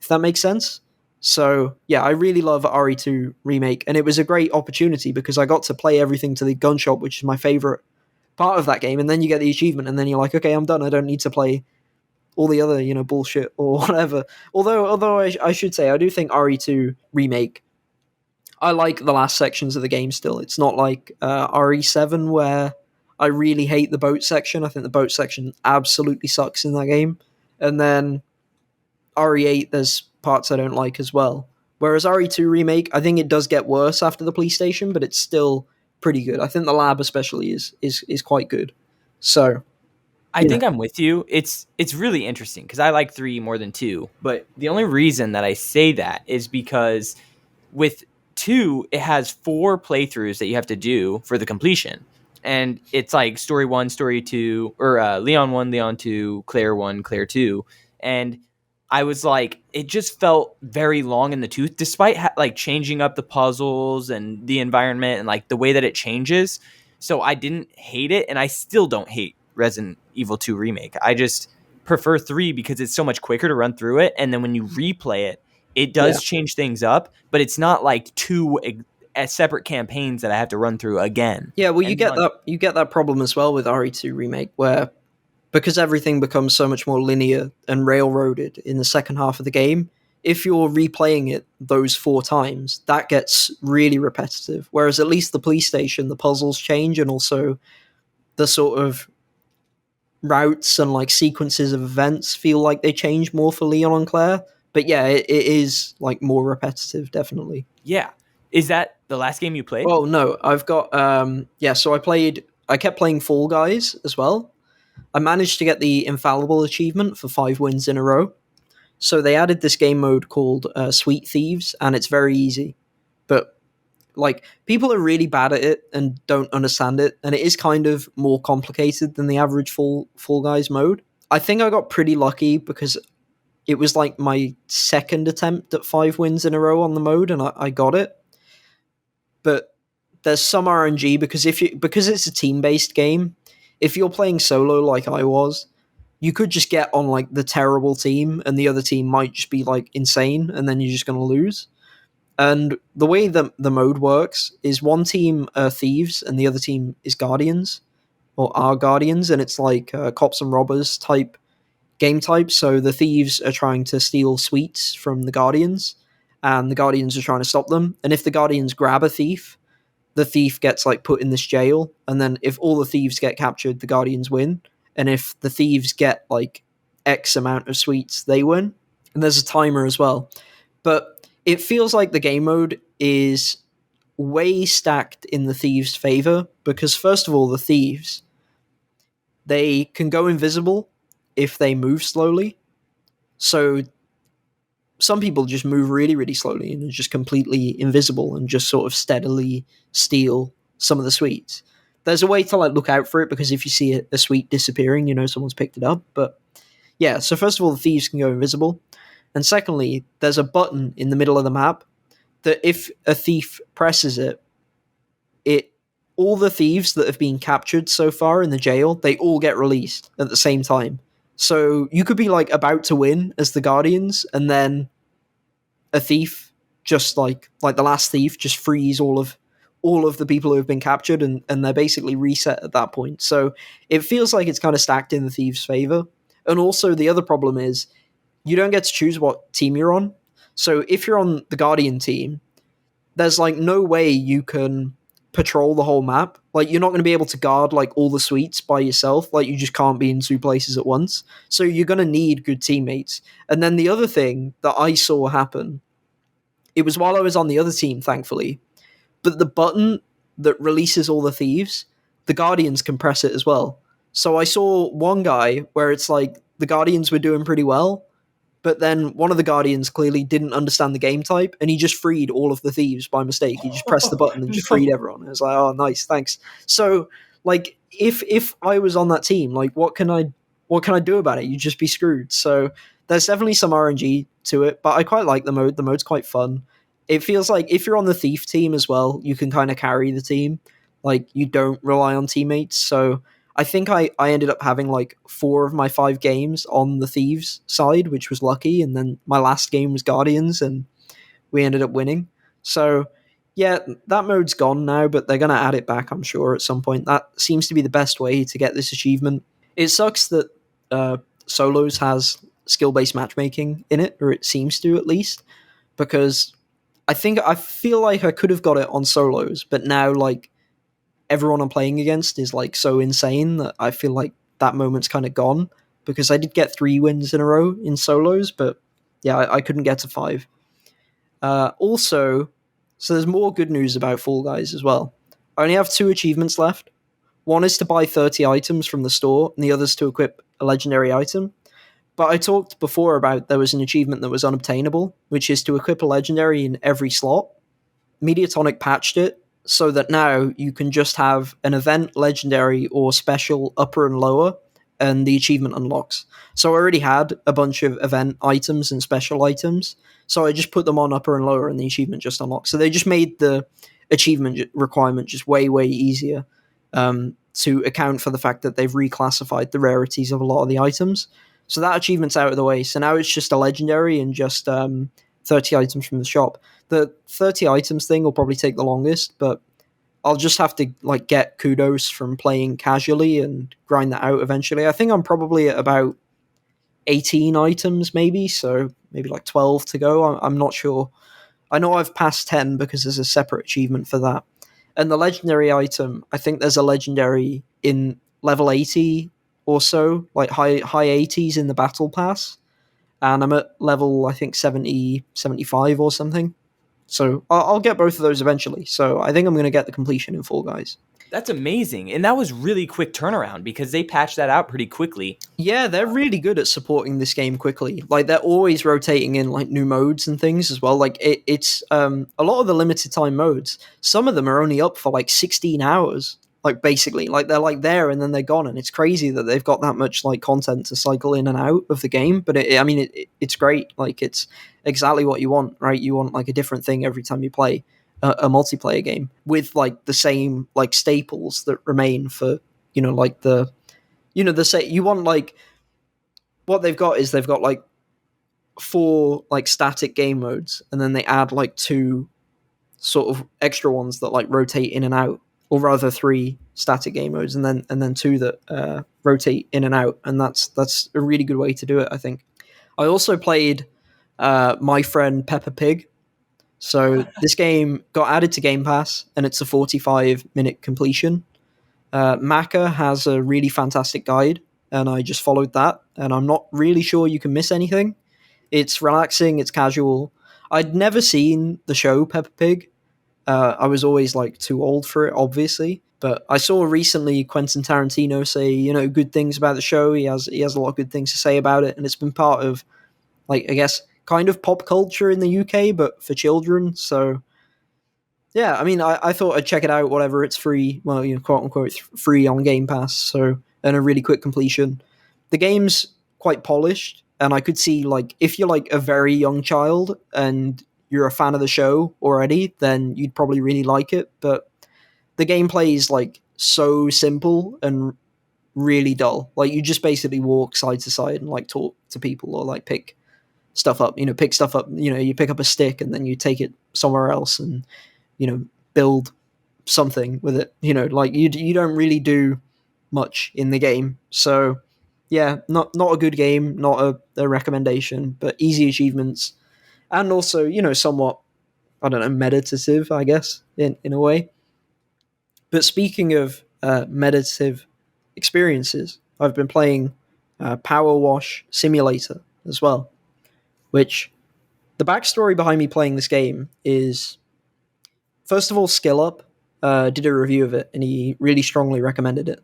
if that makes sense. So yeah, I really love RE2 Remake, and it was a great opportunity because I got to play everything to the gun shop, which is my favorite part of that game, and then you get the achievement, and then you're like, okay, I'm done. I don't need to play all the other, bullshit or whatever. Although I should say, I do think RE2 Remake, I like the last sections of the game still. It's not like RE7, where I really hate the boat section. I think the boat section absolutely sucks in that game. And then RE8, there's parts I don't like as well. Whereas RE2 Remake, I think it does get worse after the police station, but it's still pretty good. I think the lab especially is quite good. So, I yeah. think I'm with you. It's really interesting because I like 3 more than 2. But the only reason that I say that is because with 2, it has 4 playthroughs that you have to do for the completion. And it's like story 1, story 2, or Leon 1, Leon 2, Claire 1, Claire 2. And I was like, it just felt very long in the tooth, despite like changing up the puzzles and the environment and like the way that it changes. So I didn't hate it, and I still don't hate Resident Evil 2 Remake. I just prefer 3 because it's so much quicker to run through it, and then when you replay it, it does change things up, but it's not like 2 separate campaigns that I have to run through again. Yeah, well, And you get that problem as well with RE2 Remake, where because everything becomes so much more linear and railroaded in the second half of the game, if you're replaying it those 4 times, that gets really repetitive. Whereas at least the police station, the puzzles change, and also the sort of routes and like sequences of events feel like they change more for Leon and Claire. But yeah, it is like more repetitive, definitely. yeah, is that the last game you played? Oh no, I've got so I kept playing Fall Guys as well. I managed to get the infallible achievement for 5 wins in a row. So they added this game mode called Sweet Thieves, and it's very easy. But like, people are really bad at it and don't understand it, and it is kind of more complicated than the average Fall Guys mode. I think I got pretty lucky because it was like my second attempt at 5 wins in a row on the mode, and I got it. But there's some RNG because it's a team based game. If you're playing solo like I was, you could just get on like the terrible team, and the other team might just be like insane, and then you're just going to lose. And the way the mode works is one team are thieves and the other team is guardians, or are guardians, and it's like cops and robbers type game type. So the thieves are trying to steal sweets from the guardians, and the guardians are trying to stop them. And if the guardians grab a thief, the thief gets like put in this jail, and then if all the thieves get captured, the guardians win. And if the thieves get like X amount of sweets, they win. And there's a timer as well. But it feels like the game mode is way stacked in the thieves' favor, because first of all, the thieves, they can go invisible if they move slowly. So some people just move really, really slowly and are just completely invisible and just sort of steadily steal some of the sweets. there's a way to like look out for it, because if you see a sweet disappearing, you know someone's picked it up. But yeah, so first of all, the thieves can go invisible, and secondly, there's a button in the middle of the map that if a thief presses it, it all the thieves that have been captured so far in the jail, they all get released at the same time. So you could be like about to win as the guardians, and then a thief, just like the last thief, just frees all of the people who have been captured, and they're basically reset at that point. So it feels like it's kind of stacked in the thieves' favor. And also the other problem is you don't get to choose what team you're on. So if you're on the guardian team, there's like no way you can patrol the whole map. Like you're not going to be able to guard like all the suites by yourself. Like you just can't be in two places at once. So you're going to need good teammates. And then the other thing that I saw happen, it was while I was on the other team, thankfully, but the button that releases all the thieves, the guardians can press it as well. So I saw one guy where it's like the guardians were doing pretty well, but then one of the guardians clearly didn't understand the game type, and he just freed all of the thieves by mistake. He just pressed the button and just freed everyone. I was like, oh, nice, thanks. So, like, if I was on that team, like, what can I do about it? You'd just be screwed. So there's definitely some RNG to it, but I quite like the mode. The mode's quite fun. It feels like if you're on the thief team as well, you can kind of carry the team. Like, you don't rely on teammates. So I think I ended up having like 4 of my 5 games on the Thieves side, which was lucky. And then my last game was Guardians, and we ended up winning. So yeah, that mode's gone now, but they're going to add it back, I'm sure, at some point. That seems to be the best way to get this achievement. It sucks that Solos has skill-based matchmaking in it, or it seems to at least, because I feel like I could have got it on Solos, but now like everyone I'm playing against is like so insane that I feel like that moment's kind of gone, because I did get 3 wins in a row in solos, but yeah, I couldn't get to 5. Also, so there's more good news about Fall Guys as well. I only have 2 achievements left. One is to buy 30 items from the store, and the other is to equip a legendary item. But I talked before about there was an achievement that was unobtainable, which is to equip a legendary in every slot. Mediatonic patched it so that now you can just have an event, legendary, or special upper and lower, and the achievement unlocks. So I already had a bunch of event items and special items, so I just put them on upper and lower, and the achievement just unlocks. So they just made the achievement requirement just way, way easier to account for the fact that they've reclassified the rarities of a lot of the items. So that achievement's out of the way. So now it's just a legendary and just 30 items from the shop. The 30 items thing will probably take the longest, but I'll just have to like get kudos from playing casually and grind that out eventually. I think I'm probably at about 18 items maybe, so maybe like 12 to go. I'm not sure. I know I've passed 10 because there's a separate achievement for that. And the legendary item, I think there's a legendary in level 80 or so, like high 80s in the battle pass. And I'm at level, I think, 70, 75 or something. So I'll get both of those eventually. So I think I'm going to get the completion in Fall Guys. That's amazing. And that was really quick turnaround because they patched that out pretty quickly. Yeah, they're really good at supporting this game quickly. Like, they're always rotating in like new modes and things as well. Like it's a lot of the limited time modes, some of them are only up for like 16 hours. Like, basically, like they're like there and then they're gone, and it's crazy that they've got that much like content to cycle in and out of the game. But it's great. Like, it's exactly what you want, right? You want like a different thing every time you play a multiplayer game with like the same like staples that remain for, like the say you want like what they've got is they've got like 4 like static game modes, and then they add like 2 sort of extra ones that like rotate in and out, or rather 3 static game modes, and then 2 that rotate in and out, and that's a really good way to do it, I think. I also played My Friend Peppa Pig. So this game got added to Game Pass, and it's a 45-minute completion. Maka has a really fantastic guide, and I just followed that, and I'm not really sure you can miss anything. It's relaxing, it's casual. I'd never seen the show Peppa Pig. I was always like too old for it, obviously. But I saw recently Quentin Tarantino say, good things about the show. He has a lot of good things to say about it, and it's been part of, like, I guess, kind of pop culture in the UK, but for children. So Yeah, I mean, I thought I'd check it out. Whatever, it's free. Well, quote unquote, free on Game Pass. So, and a really quick completion. The game's quite polished, and I could see like if you're like a very young child and you're a fan of the show already, then you'd probably really like it. But the gameplay is like so simple and really dull. Like you just basically walk side to side and like talk to people or like pick stuff up. Pick stuff up. You pick up a stick and then you take it somewhere else and build something with it. Like you don't really do much in the game. So yeah, not a good game, not a recommendation, but easy achievements, and also somewhat, I don't know, meditative, I guess, in a way. But speaking of meditative experiences, I've been playing Powerwash Simulator as well, which the backstory behind me playing this game is, first of all, Skill Up did a review of it and he really strongly recommended it.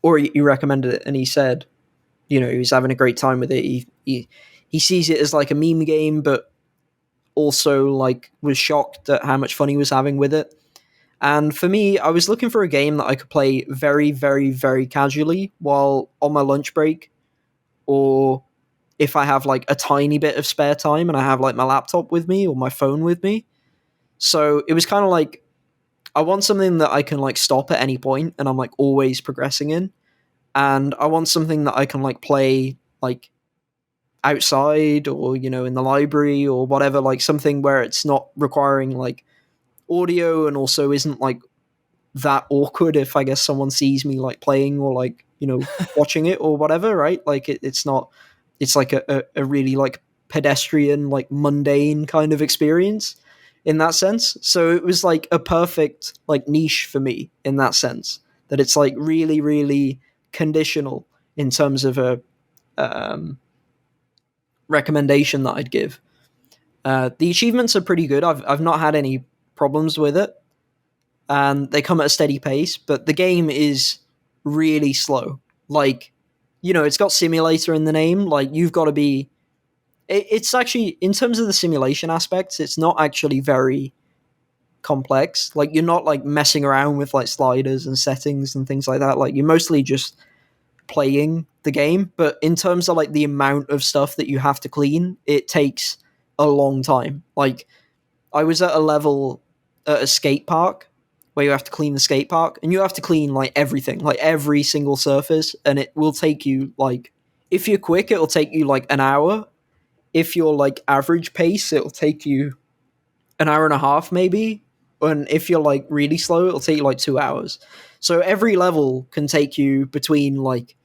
Or he recommended it and he said, he was having a great time with it. He sees it as like a meme game, but also like was shocked at how much fun he was having with it. And for me, I was looking for a game that I could play very, very, very casually while on my lunch break, or if I have like a tiny bit of spare time and I have like my laptop with me or my phone with me. So it was kind of like, I want something that I can like stop at any point and I'm like always progressing in. And I want something that I can like play like outside or in the library or whatever, like something where it's not requiring like audio and also isn't like that awkward if I guess someone sees me like playing or like watching it or whatever, right? Like it's not, it's like a really like pedestrian, like mundane kind of experience in that sense. So it was like a perfect like niche for me in that sense, that it's like really, really conditional in terms of a um, recommendation that I'd give. The achievements are pretty good. I've not had any problems with it, and they come at a steady pace. But the game is really slow. Like, it's got simulator in the name. Like, you've got to be. It's actually, in terms of the simulation aspects, it's not actually very complex. Like, you're not like messing around with like sliders and settings and things like that. Like, you're mostly just playing the game. But in terms of like the amount of stuff that you have to clean, it takes a long time. Like, I was at a level at a skate park where you have to clean the skate park and you have to clean like everything, like every single surface, and it will take you like, if you're quick it'll take you like an hour. If you're like average pace it'll take you an hour and a half maybe, and if you're like really slow it'll take you like 2 hours. So every level can take you between like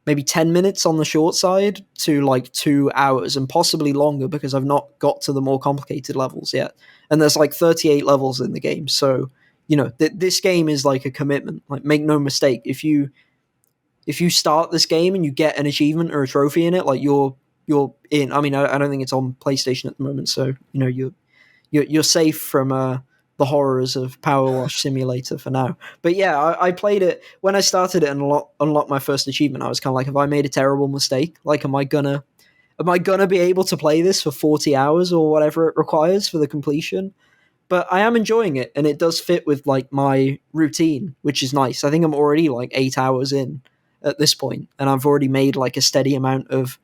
maybe 10 minutes on the short side to like 2 hours and possibly longer, because I've not got to the more complicated levels yet. And there's like 38 levels in the game. So, this game is like a commitment. Like, make no mistake, if you start this game and you get an achievement or a trophy in it, like you're in. I mean, I don't think it's on PlayStation at the moment, so you're safe from the horrors of Powerwash Simulator for now. But yeah, I played it when I started it and unlocked my first achievement. I was kind of like, have I made a terrible mistake? Like, am I gonna be able to play this for 40 hours or whatever it requires for the completion? But I am enjoying it, and it does fit with like my routine, which is nice. I think I'm already like 8 hours in at this point, and I've already made like a steady amount of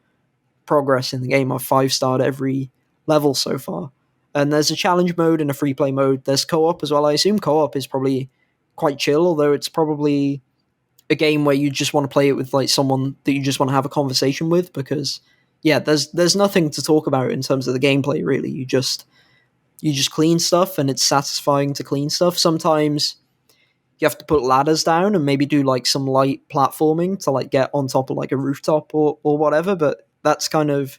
progress in the game. I've 5-starred every level so far. And there's a challenge mode and a free play mode. There's co-op as well. I assume co-op is probably quite chill, although it's probably a game where you just want to play it with like someone that you just want to have a conversation with, because yeah, there's nothing to talk about in terms of the gameplay really. You just clean stuff and it's satisfying to clean stuff. Sometimes you have to put ladders down and maybe do like some light platforming to like get on top of like a rooftop or whatever, but that's kind of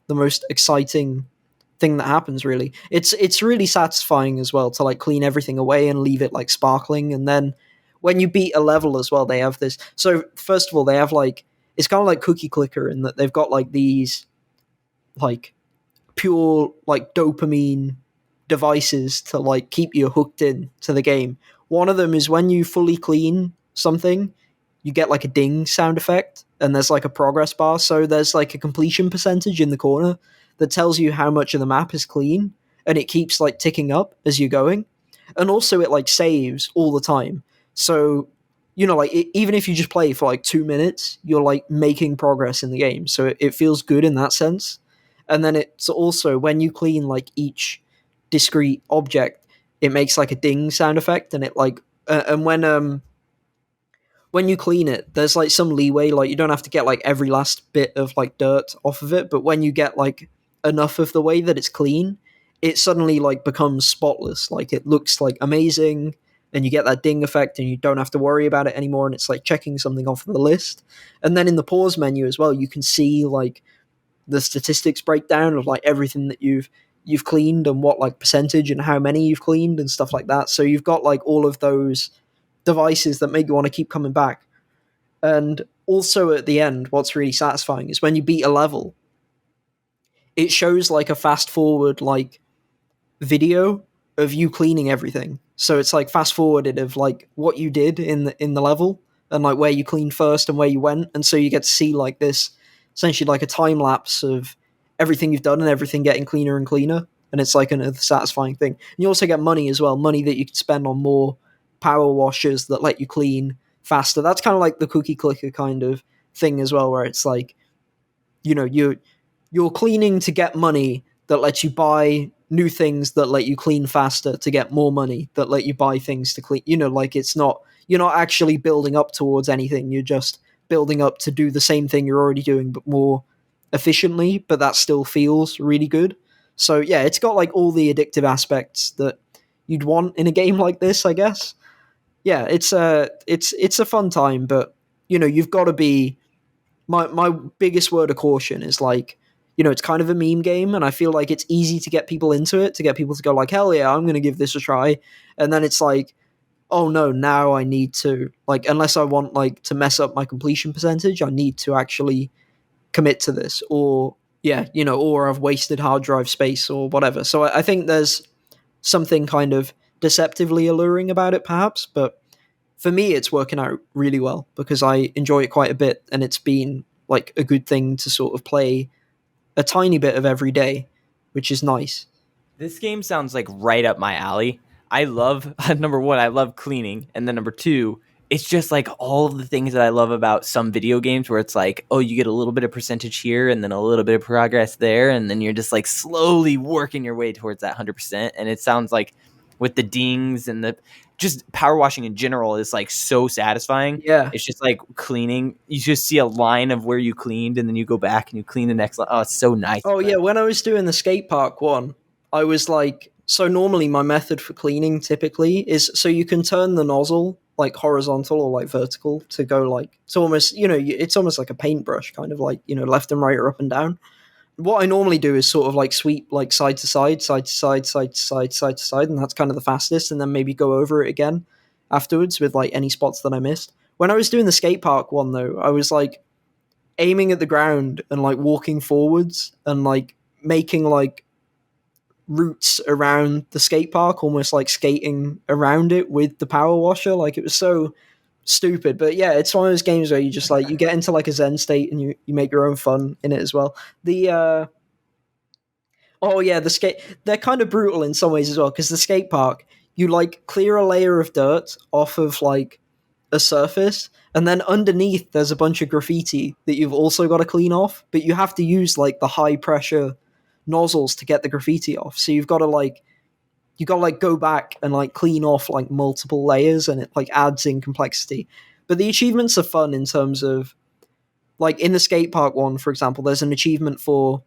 the most exciting thing that happens really. It's really satisfying as well to like clean everything away and leave it like sparkling. And then when you beat a level as well, they have this. So first of all, they have like, it's kind of like Cookie Clicker in that they've got like these like pure like dopamine devices to like keep you hooked in to the game. One of them is when you fully clean something, you get like a ding sound effect, and there's like a progress bar. So there's like a completion percentage in the corner that tells you how much of the map is clean. and it keeps like ticking up as you're going. And also it like saves all the time. So, like even if you just play for like 2 minutes, you're like making progress in the game. So it feels good in that sense. And then it's also when you clean like each discrete object, it makes like a ding sound effect, and it like and when you clean it, there's like some leeway. Like you don't have to get like every last bit of like dirt off of it, but when you get like enough of the way that it's clean, it suddenly like becomes spotless. Like it looks like amazing, and you get that ding effect, and you don't have to worry about it anymore. And it's like checking something off the list. And then in the pause menu as well, you can see like the statistics breakdown of like everything that you've cleaned and what like percentage and how many you've cleaned and stuff like that. So you've got like all of those devices that make you want to keep coming back. And also at the end, what's really satisfying is when you beat a level, it shows like a fast forward like video of you cleaning everything. So it's like fast forwarded of like what you did in the level, and like where you cleaned first and where you went, and so you get to see like this essentially like a time lapse of everything you've done and everything getting cleaner and cleaner. And it's like another satisfying thing. And you also get money as well, money that you can spend on more power washers that let you clean faster. That's kind of like the cookie clicker kind of thing as well, where it's like, you're cleaning to get money that lets you buy new things that let you clean faster to get more money that let you buy things to clean. Like it's not, you're not actually building up towards anything. You're just building up to do the same thing you're already doing, but more efficiently, but that still feels really good. So yeah, it's got like all the addictive aspects that you'd want in a game like this, I guess. Yeah, it's a fun time, but you've got to be, my biggest word of caution is like, it's kind of a meme game, and I feel like it's easy to get people into it, to get people to go like, hell yeah, I'm going to give this a try. And then it's like, oh no, now I need to, like, unless I want like to mess up my completion percentage, I need to actually commit to this, or yeah, or I've wasted hard drive space or whatever. So I think there's something kind of deceptively alluring about it perhaps, but for me it's working out really well because I enjoy it quite a bit, and it's been like a good thing to sort of play a tiny bit of every day, which is nice. This game sounds like right up my alley. I love, number one, I love cleaning. And then number two, it's just like all of the things that I love about some video games where it's like, oh, you get a little bit of percentage here and then a little bit of progress there. And then you're just like slowly working your way towards that 100%. And it sounds like with the dings and the just power washing in general is like so satisfying. Yeah. It's just like cleaning. You just see a line of where you cleaned and then you go back and you clean the next line. Oh, it's so nice. Oh yeah, when I was doing the skate park one, I was like, so normally my method for cleaning typically is, so you can turn the nozzle like horizontal or like vertical to go like, it's almost, it's almost like a paintbrush kind of like, left and right or up and down. What I normally do is sort of like sweep like side to side, side to side, side to side, side to side, and that's kind of the fastest, and then maybe go over it again afterwards with like any spots that I missed. When I was doing the skate park one though, I was like aiming at the ground and like walking forwards and like making like routes around the skate park, almost like skating around it with the power washer. Like it was so stupid, but yeah, it's one of those games where you just like, you get into like a zen state and you make your own fun in it as well. The oh yeah, the skate, they're kind of brutal in some ways as well, because the skate park, you like clear a layer of dirt off of like a surface, and then underneath there's a bunch of graffiti that you've also got to clean off, but you have to use like the high pressure nozzles to get the graffiti off. So you've got to like, go back and like clean off like multiple layers, and it like adds in complexity. But the achievements are fun in terms of like in the skate park one, for example, there's an achievement for,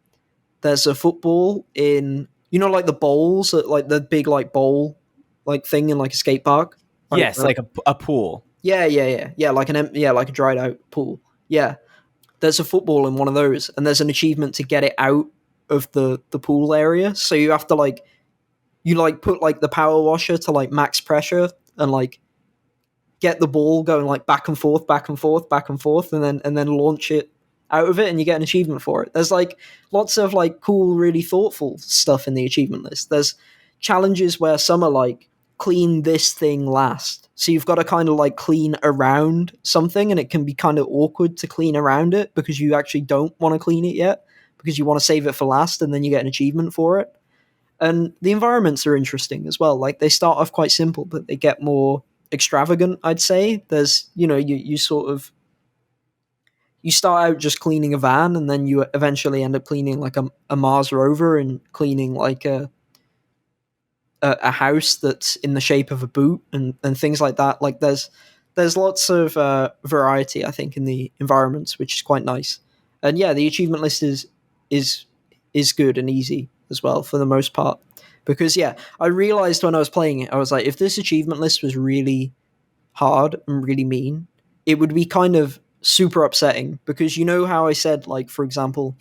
there's a football in, like the bowls, like the big like bowl like thing in like a skate park. Yes, like a pool. Yeah, like like a dried out pool. Yeah, there's a football in one of those, and there's an achievement to get it out of the pool area. So you have to like, you like put like the power washer to like max pressure and like get the ball going like back and forth, back and forth, back and forth, and then launch it out of it, and you get an achievement for it. There's like lots of like cool, really thoughtful stuff in the achievement list. There's challenges where some are like, clean this thing last. So you've got to kind of like clean around something, and it can be kind of awkward to clean around it because you actually don't want to clean it yet, because you want to save it for last, and then you get an achievement for it. And the environments are interesting as well. Like they start off quite simple, but they get more extravagant, I'd say. There's, you sort of you start out just cleaning a van, and then you eventually end up cleaning like a Mars rover, and cleaning like a house that's in the shape of a boot, and things like that. Like there's lots of variety, I think, in the environments, which is quite nice. And yeah, the achievement list is is good and easy as well for the most part. Because yeah, I realized when I was playing it, I was like, if this achievement list was really hard and really mean, it would be kind of super upsetting. Because you know how I said, like, for example,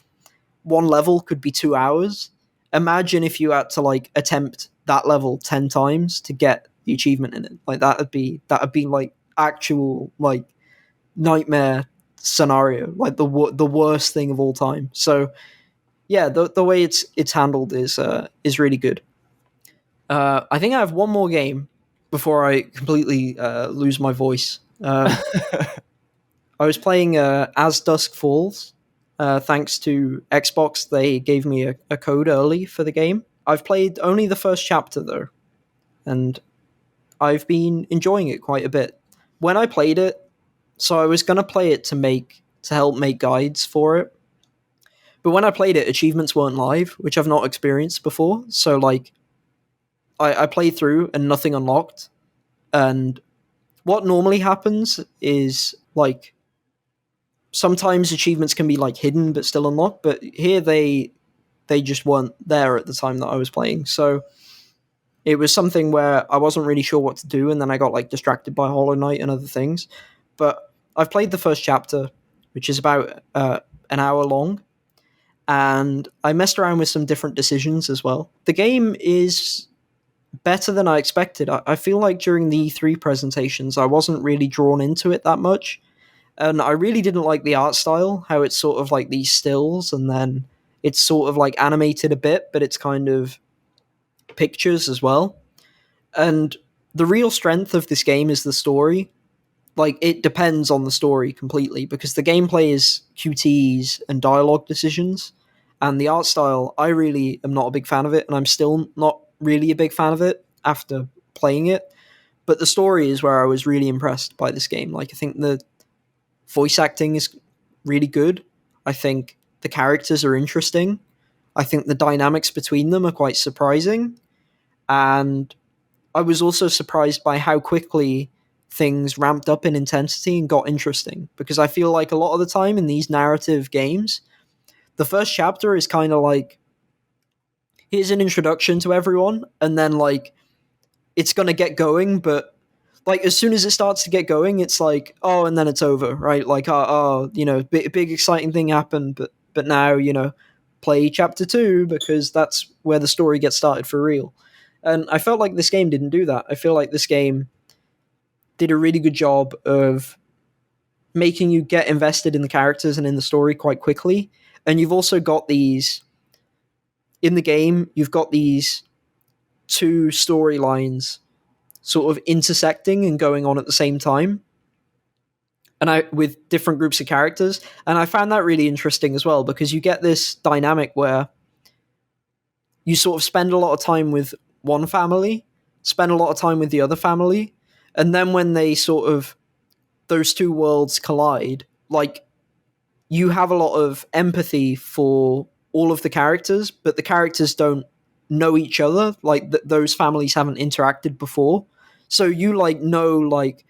one level could be 2 hours. Imagine if you had to like attempt that level 10 times to get the achievement in it. Like that would be like actual like nightmare scenario, like the worst thing of all time. So yeah, the way it's handled is really good. I think I have one more game before I completely lose my voice. I was playing As Dusk Falls. Thanks to Xbox, they gave me a code early for the game. I've played only the first chapter though, and I've been enjoying it quite a bit. When I played it, so I was gonna play it to help make guides for it, but when I played it, achievements weren't live, which I've not experienced before. So like, I played through and nothing unlocked. And what normally happens is like sometimes achievements can be like hidden but still unlocked, but here they just weren't there at the time that I was playing. So it was something where I wasn't really sure what to do, and then I got like distracted by Hollow Knight and other things. But I've played the first chapter, which is about an hour long, and I messed around with some different decisions as well. The game is better than I expected. I feel like during the E3 presentations, I wasn't really drawn into it that much. And I really didn't like the art style, how it's sort of like these stills, and then it's sort of like animated a bit, but it's kind of pictures as well. And the real strength of this game is the story. Like, it depends on the story completely, because the gameplay is QTEs and dialogue decisions, and the art style, I really am not a big fan of it, and I'm still not really a big fan of it after playing it. But the story is where I was really impressed by this game. Like, I think the voice acting is really good. I think the characters are interesting. I think the dynamics between them are quite surprising. And I was also surprised by how quickly things ramped up in intensity and got interesting. Because I feel like a lot of the time in these narrative games, the first chapter is kind of like, here's an introduction to everyone, and then like it's gonna get going, but like as soon as it starts to get going, it's like, oh, and then it's over, right? Like, big exciting thing happened, but now play chapter 2 because that's where the story gets started for real. And I felt like this game didn't do that. I feel like this game did a really good job of making you get invested in the characters and in the story quite quickly. And you've also got these in the game. You've got these two storylines sort of intersecting and going on at the same time, and I with different groups of characters. And I found that really interesting as well, because you get this dynamic where you sort of spend a lot of time with one family, spend a lot of time with the other family, and then when they sort of those two worlds collide, like you have a lot of empathy for all of the characters, but the characters don't know each other. Like those families haven't interacted before, so you like know like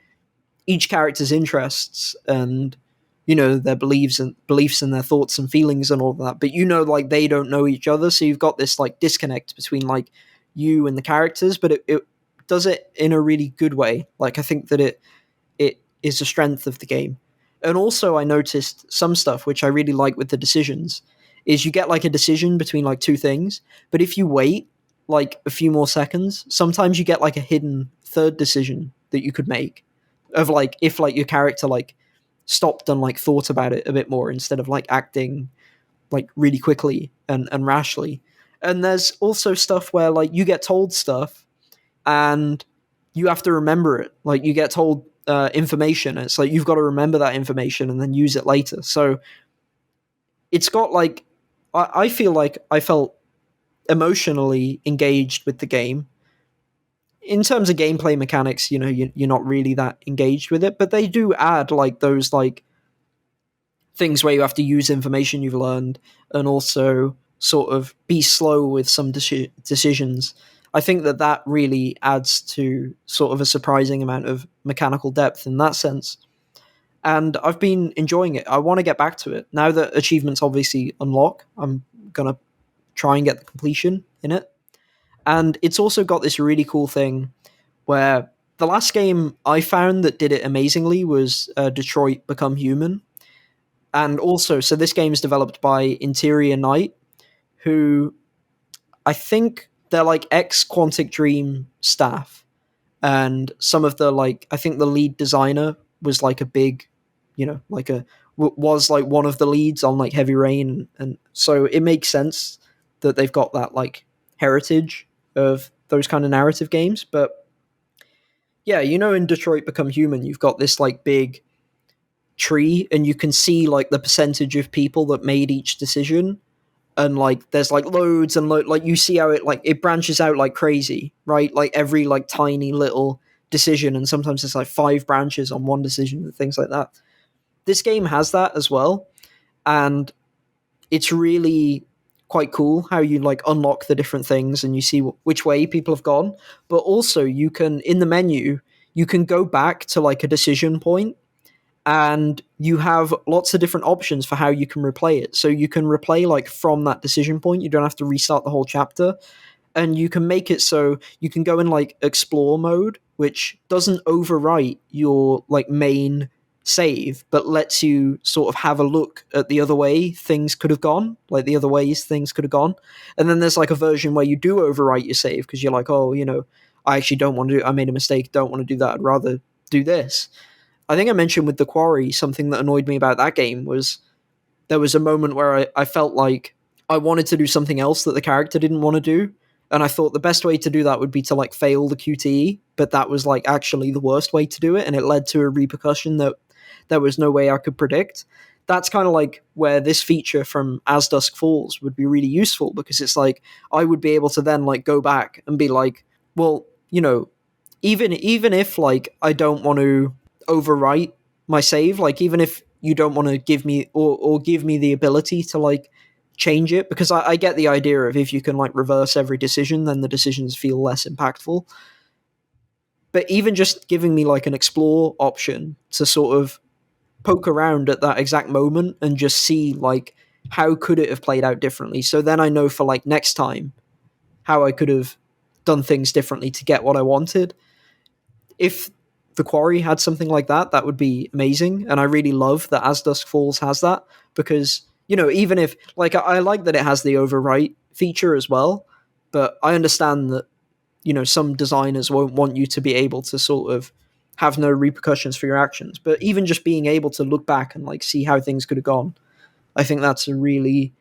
each character's interests and their beliefs and their thoughts and feelings and all of that, but like they don't know each other, so you've got this like disconnect between like you and the characters, but it does it in a really good way. Like I think that it is the strength of the game. And also I noticed some stuff which I really like with the decisions is you get like a decision between like two things, but if you wait like a few more seconds, sometimes you get like a hidden third decision that you could make, of like if like your character like stopped and like thought about it a bit more instead of like acting like really quickly and rashly. And there's also stuff where like you get told stuff and you have to remember it. Like you get told information, and it's like you've got to remember that information and then use it later. So it's got like I feel like I felt emotionally engaged with the game. In terms of gameplay mechanics, you're not really that engaged with it, but they do add like those like things where you have to use information you've learned and also sort of be slow with some decisions. I think that really adds to sort of a surprising amount of mechanical depth in that sense. And I've been enjoying it. I want to get back to it. Now that achievements obviously unlock, I'm going to try and get the completion in it. And it's also got this really cool thing where the last game I found that did it amazingly was Detroit Become Human. And also, so this game is developed by Interior Night, who I think they're like ex Quantic Dream staff. And some of the like, I think the lead designer was like a big, like was like one of the leads on like Heavy Rain. And so it makes sense that they've got that like heritage of those kind of narrative games. But yeah, in Detroit Become Human, you've got this like big tree and you can see like the percentage of people that made each decision, and like there's like loads and like you see how it branches out like crazy, right? Like every like tiny little decision, and sometimes it's like 5 branches on one decision and things like that. This game has that as well, and it's really quite cool how you like unlock the different things and you see which way people have gone. But also you can, in the menu, you can go back to like a decision point, and you have lots of different options for how you can replay it. So you can replay like from that decision point. You don't have to restart the whole chapter, and you can make it so you can go in like explore mode, which doesn't overwrite your like main save, but lets you sort of have a look at the other way things could have gone, like the other ways things could have gone. And then there's like a version where you do overwrite your save because you're like, oh, I actually don't want to I made a mistake, don't want to do that, I'd rather do this. I think I mentioned with The Quarry, something that annoyed me about that game was there was a moment where I felt like I wanted to do something else that the character didn't want to do. And I thought the best way to do that would be to like fail the QTE, but that was like actually the worst way to do it. And it led to a repercussion that there was no way I could predict. That's kind of like where this feature from As Dusk Falls would be really useful, because it's like I would be able to then like go back and be like, well, even if like I don't want to overwrite my save, like even if you don't want to give me or give me the ability to like change it, because I get the idea of if you can like reverse every decision, then the decisions feel less impactful. But even just giving me like an explore option to sort of poke around at that exact moment and just see like how could it have played out differently, so then I know for like next time how I could have done things differently to get what I wanted. If The Quarry had something like that, that would be amazing. And I really love that As Dusk Falls has that, because, even if, like, I like that it has the overwrite feature as well, but I understand that, some designers won't want you to be able to sort of have no repercussions for your actions. But even just being able to look back and, like, see how things could have gone, I think that's a really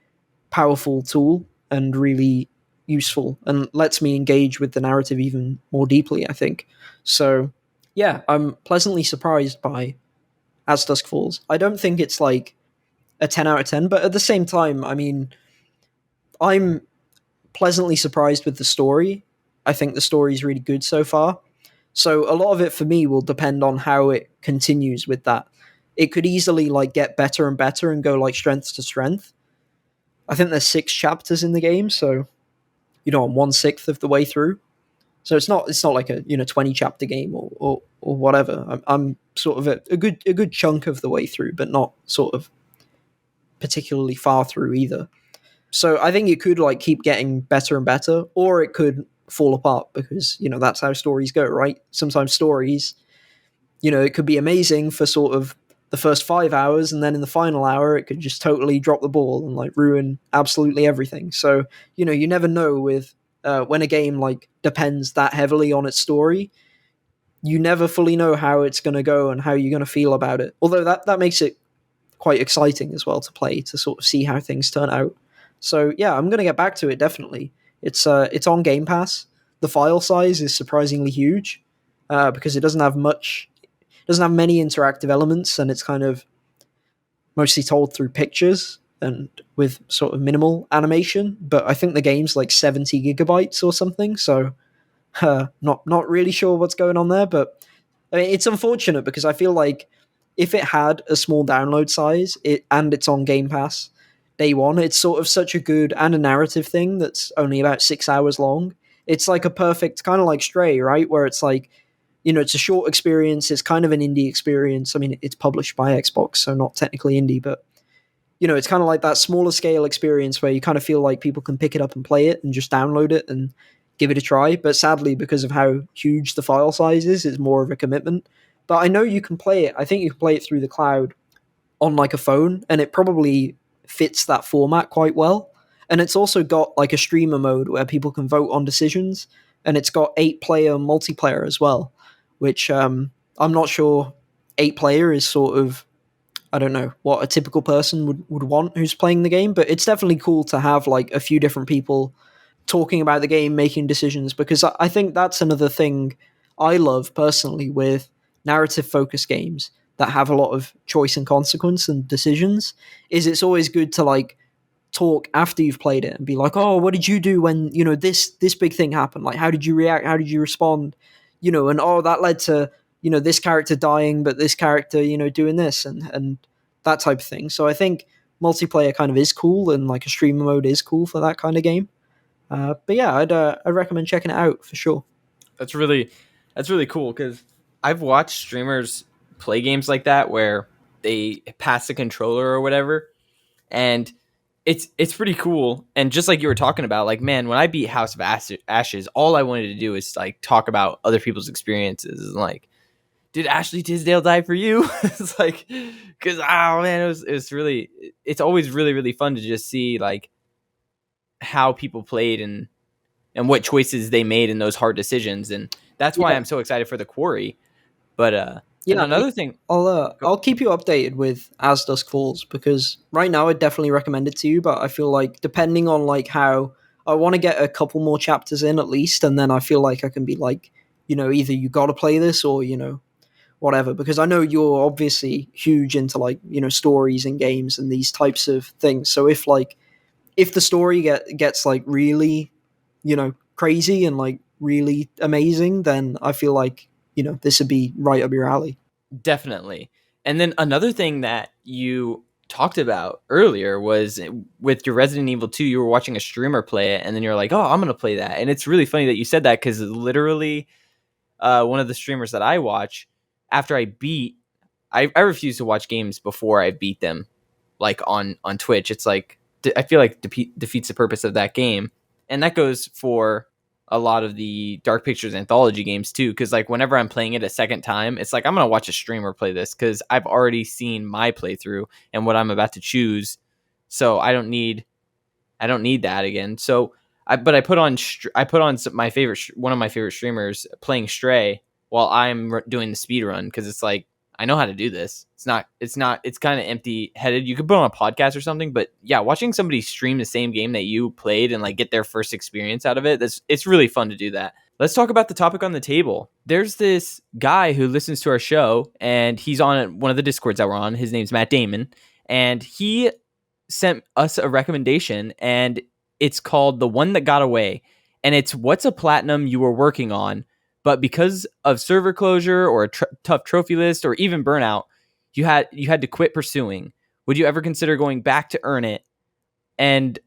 powerful tool and really useful and lets me engage with the narrative even more deeply, I think. So, yeah, I'm pleasantly surprised by As Dusk Falls. I don't think it's like a 10 out of 10, but at the same time, I mean, I'm pleasantly surprised with the story. I think the story is really good so far. So a lot of it for me will depend on how it continues with that. It could easily like get better and better and go like strength to strength. I think there's 6 chapters in the game, so I'm 1/6 of the way through. So it's not like a 20 chapter game or whatever. I'm sort of a good chunk of the way through, but not sort of particularly far through either. So I think it could like keep getting better and better, or it could fall apart, because that's how stories go, right? Sometimes stories, it could be amazing for sort of the first 5 hours, and then in the final hour it could just totally drop the ball and like ruin absolutely everything. So you never know with when a game like depends that heavily on its story. You never fully know how it's going to go and how you're going to feel about it, although that makes it quite exciting as well to play, to sort of see how things turn out. So yeah, I'm going to get back to it, definitely. It's on Game Pass. The file size is surprisingly huge, because it doesn't have many interactive elements, and it's kind of mostly told through pictures. and with sort of minimal animation. But I think the game's like 70 gigabytes or something, so not really sure what's going on there. But I mean, it's unfortunate because I feel like if it had a small download size, and it's on Game Pass day one, it's sort of such a good and a narrative thing that's only about 6 hours long. It's like a perfect kind of like Stray, right? Where it's like, it's a short experience. It's kind of an indie experience. I mean, it's published by Xbox, so not technically indie, but it's kind of like that smaller scale experience where you kind of feel like people can pick it up and play it and just download it and give it a try. But sadly, because of how huge the file size is, it's more of a commitment. But I know you can play it. I think you can play it through the cloud on like a phone, and it probably fits that format quite well. And it's also got like a streamer mode where people can vote on decisions, and it's got 8-player multiplayer as well, which I'm not sure 8-player is sort of, I don't know what a typical person would want who's playing the game, but it's definitely cool to have like a few different people talking about the game, making decisions, because I think that's another thing I love personally with narrative focused games that have a lot of choice and consequence and decisions, is it's always good to like talk after you've played it and be like, oh, what did you do when this big thing happened, like how did you react, how did you respond, and oh, that led to this character dying, but this character doing this, and that type of thing. So I think multiplayer kind of is cool, and like a streamer mode is cool for that kind of game. But yeah, I'd recommend checking it out for sure. That's really cool because I've watched streamers play games like that where they pass the controller or whatever, and it's pretty cool. And just like you were talking about, like, man, when I beat House of Ashes, all I wanted to do is like talk about other people's experiences, and like, did Ashley Tisdale die for you? It's like, because oh man, it's always really fun to just see like how people played and what choices they made in those hard decisions, and that's why Yeah, I'm so excited for the quarry. But and yeah. I mean, another thing, I'll keep you updated with As Dusk Falls, because right now I'd definitely recommend it to you. But I feel like depending on like how I want to get a couple more chapters in at least, and then I feel like I can be like, either you got to play this or whatever, because I know you're obviously huge into like stories and games and these types of things. So if the story gets like really crazy and like really amazing, then I feel like this would be right up your alley. definitely. And then another thing that you talked about earlier was with your Resident Evil 2, you were watching a streamer play it, and then you're like, oh, I'm going to play that. And it's really funny that you said that, because literally one of the streamers that I watch, after I beat, I refuse to watch games before I beat them, like on Twitch. It's like, I feel like defeats the purpose of that game. And that goes for a lot of the Dark Pictures anthology games too, because like whenever I'm playing it a second time, it's like I'm gonna watch a streamer play this because I've already seen my playthrough and what I'm about to choose, so I don't need that again. So I put on my favorite one of my favorite streamers playing Stray while I'm doing the speed run, because it's like, I know how to do this. It's kind of empty headed. You could put on a podcast or something, but yeah, watching somebody stream the same game that you played and like get their first experience out of it, it's really fun to do that. Let's talk about the topic on the table. There's this guy who listens to our show, and he's on one of the Discords that we're on. His name's Matt Damon, and he sent us a recommendation, and it's called The One That Got Away. And it's what's a platinum you were working on, but because of server closure or a tough trophy list or even burnout, you had to quit pursuing. Would you ever consider going back to earn it? And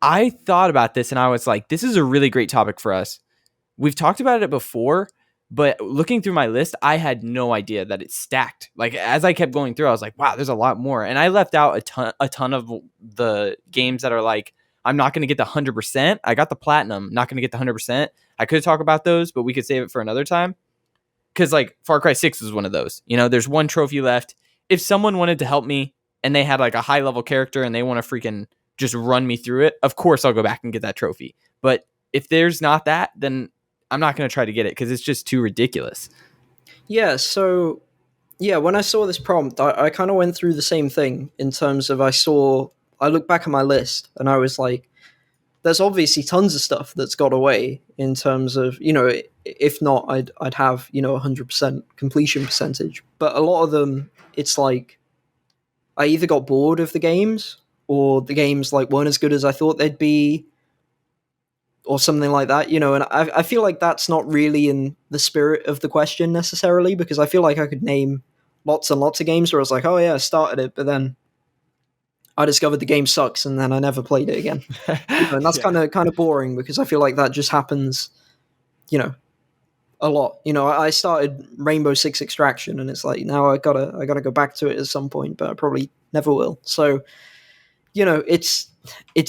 I thought about this, and I was like, this is a really great topic for us. We've talked about it before, but looking through my list, I had no idea that it's stacked. Like, as I kept going through, I was like, wow, there's a lot more. And I left out a ton of the games that are like, I'm not going to get the 100%. I got the platinum, not going to get the 100%. I could talk about those, but we could save it for another time. Because like Far Cry 6 is one of those. There's one trophy left. If someone wanted to help me and they had like a high level character and they want to freaking just run me through it, of course I'll go back and get that trophy. But if there's not that, then I'm not going to try to get it because it's just too ridiculous. Yeah, so when I saw this prompt, I kind of went through the same thing in terms of I looked back at my list and I was like, there's obviously tons of stuff that's got away in terms of, if not, I'd have, 100% completion percentage. But a lot of them, it's like, I either got bored of the games or the games like weren't as good as I thought they'd be, or something like that, you know. And I feel like that's not really in the spirit of the question necessarily, because I feel like I could name lots and lots of games where I was like, oh yeah, I started it, but then I discovered the game sucks, and then I never played it again. You know, and that's Yeah. kind of boring, because I feel like that just happens, you know, a lot. You know, I started Rainbow Six Extraction, and it's like now I gotta go back to it at some point, but I probably never will. So, you know, it's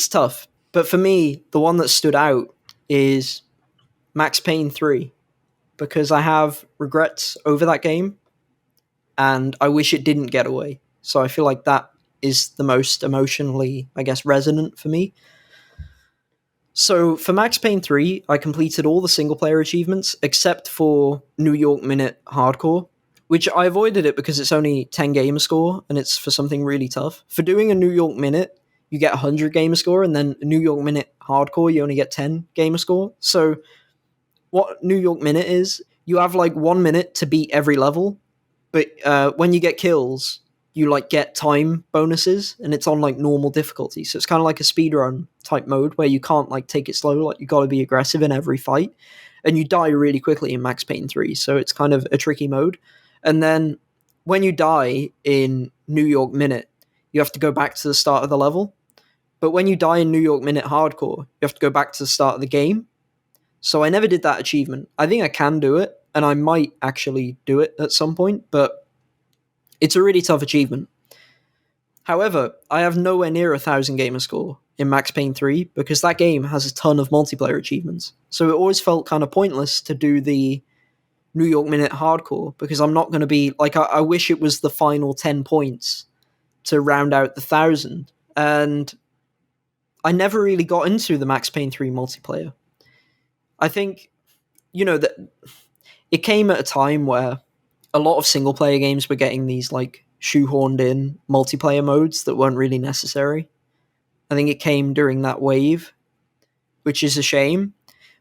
tough. But for me, the one that stood out is Max Payne 3, because I have regrets over that game, and I wish it didn't get away. So I feel like that is the most emotionally, I guess, resonant for me. So for Max Payne 3, I completed all the single player achievements except for New York Minute Hardcore, which I avoided it because it's only 10 gamer score and it's for something really tough. For doing a New York Minute, you get 100 gamer score, and then New York Minute Hardcore, you only get 10 gamer score. So what New York Minute is, you have like 1 minute to beat every level, but when you get kills, you like get time bonuses, and it's on like normal difficulty. So it's kind of like a speedrun type mode where you can't like take it slow, like you got to be aggressive in every fight, and you die really quickly in Max Payne 3. So it's kind of a tricky mode. And then when you die in New York Minute, you have to go back to the start of the level. But when you die in New York Minute Hardcore, you have to go back to the start of the game. So I never did that achievement. I think I can do it, and I might actually do it at some point, but it's a really tough achievement. However, I have nowhere near 1,000 gamer score in Max Payne 3 because that game has a ton of multiplayer achievements. So it always felt kind of pointless to do the New York Minute Hardcore, because I'm not going to be like, I wish it was the final 10 points to round out the 1,000. And I never really got into the Max Payne 3 multiplayer. I think, you know, that it came at a time where a lot of single player games were getting these like shoehorned in multiplayer modes that weren't really necessary. I think it came during that wave, which is a shame.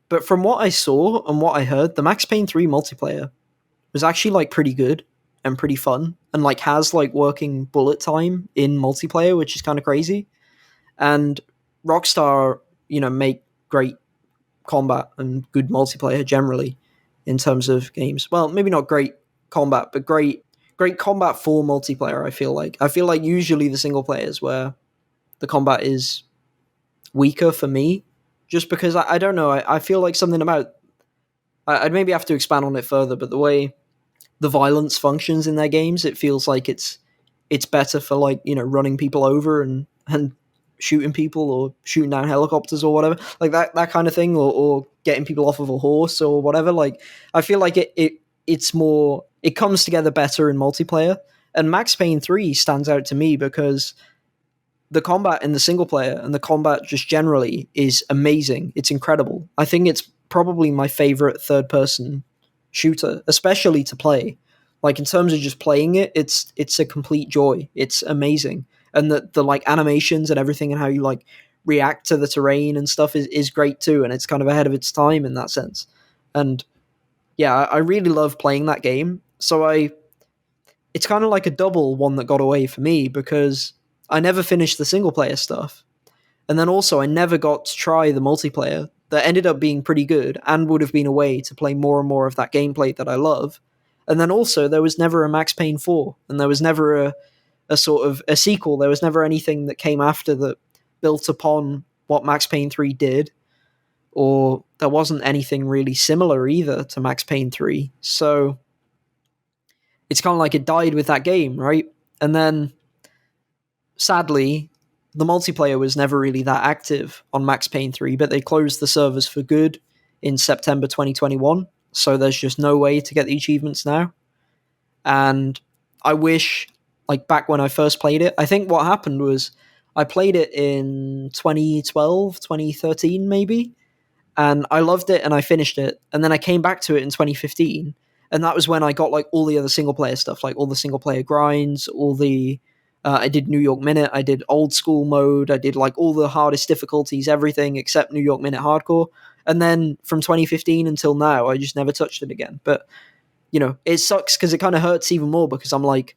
But from what I saw and what I heard, the Max Payne 3 multiplayer was actually like pretty good and pretty fun, and like has like working bullet time in multiplayer, which is kind of crazy. And Rockstar, you know, make great combat and good multiplayer generally in terms of games. Well, maybe not great combat, but great combat for multiplayer. I feel like usually the single players where the combat is weaker for me, just because I don't know. I feel like something about, I'd maybe have to expand on it further, but the way the violence functions in their games, it feels like it's better for like, you know, running people over and shooting people or shooting down helicopters or whatever, like that kind of thing, or getting people off of a horse or whatever. Like I feel like it's more, it comes together better in multiplayer. And Max Payne 3 stands out to me because the combat in the single player and the combat just generally is amazing. It's incredible. I think it's probably my favorite third person shooter, especially to play. Like in terms of just playing it, it's a complete joy. It's amazing. And the like animations and everything and how you like react to the terrain and stuff is great too. And it's kind of ahead of its time in that sense. And yeah, I really love playing that game. So it's kind of like a double one that got away for me, because I never finished the single player stuff. And then also I never got to try the multiplayer that ended up being pretty good and would have been a way to play more and more of that gameplay that I love. And then also there was never a Max Payne 4, and there was never a sort of a sequel. There was never anything that came after that built upon what Max Payne 3 did, or there wasn't anything really similar either to Max Payne 3. So it's kind of like it died with that game, right? And then sadly, the multiplayer was never really that active on Max Payne 3, but they closed the servers for good in September 2021. So there's just no way to get the achievements now. And I wish, like back when I first played it, I think what happened was I played it in 2012, 2013 maybe, and I loved it and I finished it. And then I came back to it in 2015, and that was when I got like all the other single player stuff, like all the single player grinds, all the I did New York Minute, I did old school mode, I did like all the hardest difficulties, everything except New York Minute Hardcore. And then from 2015 until now, I just never touched it again. But you know, it sucks because it kind of hurts even more, because I'm like,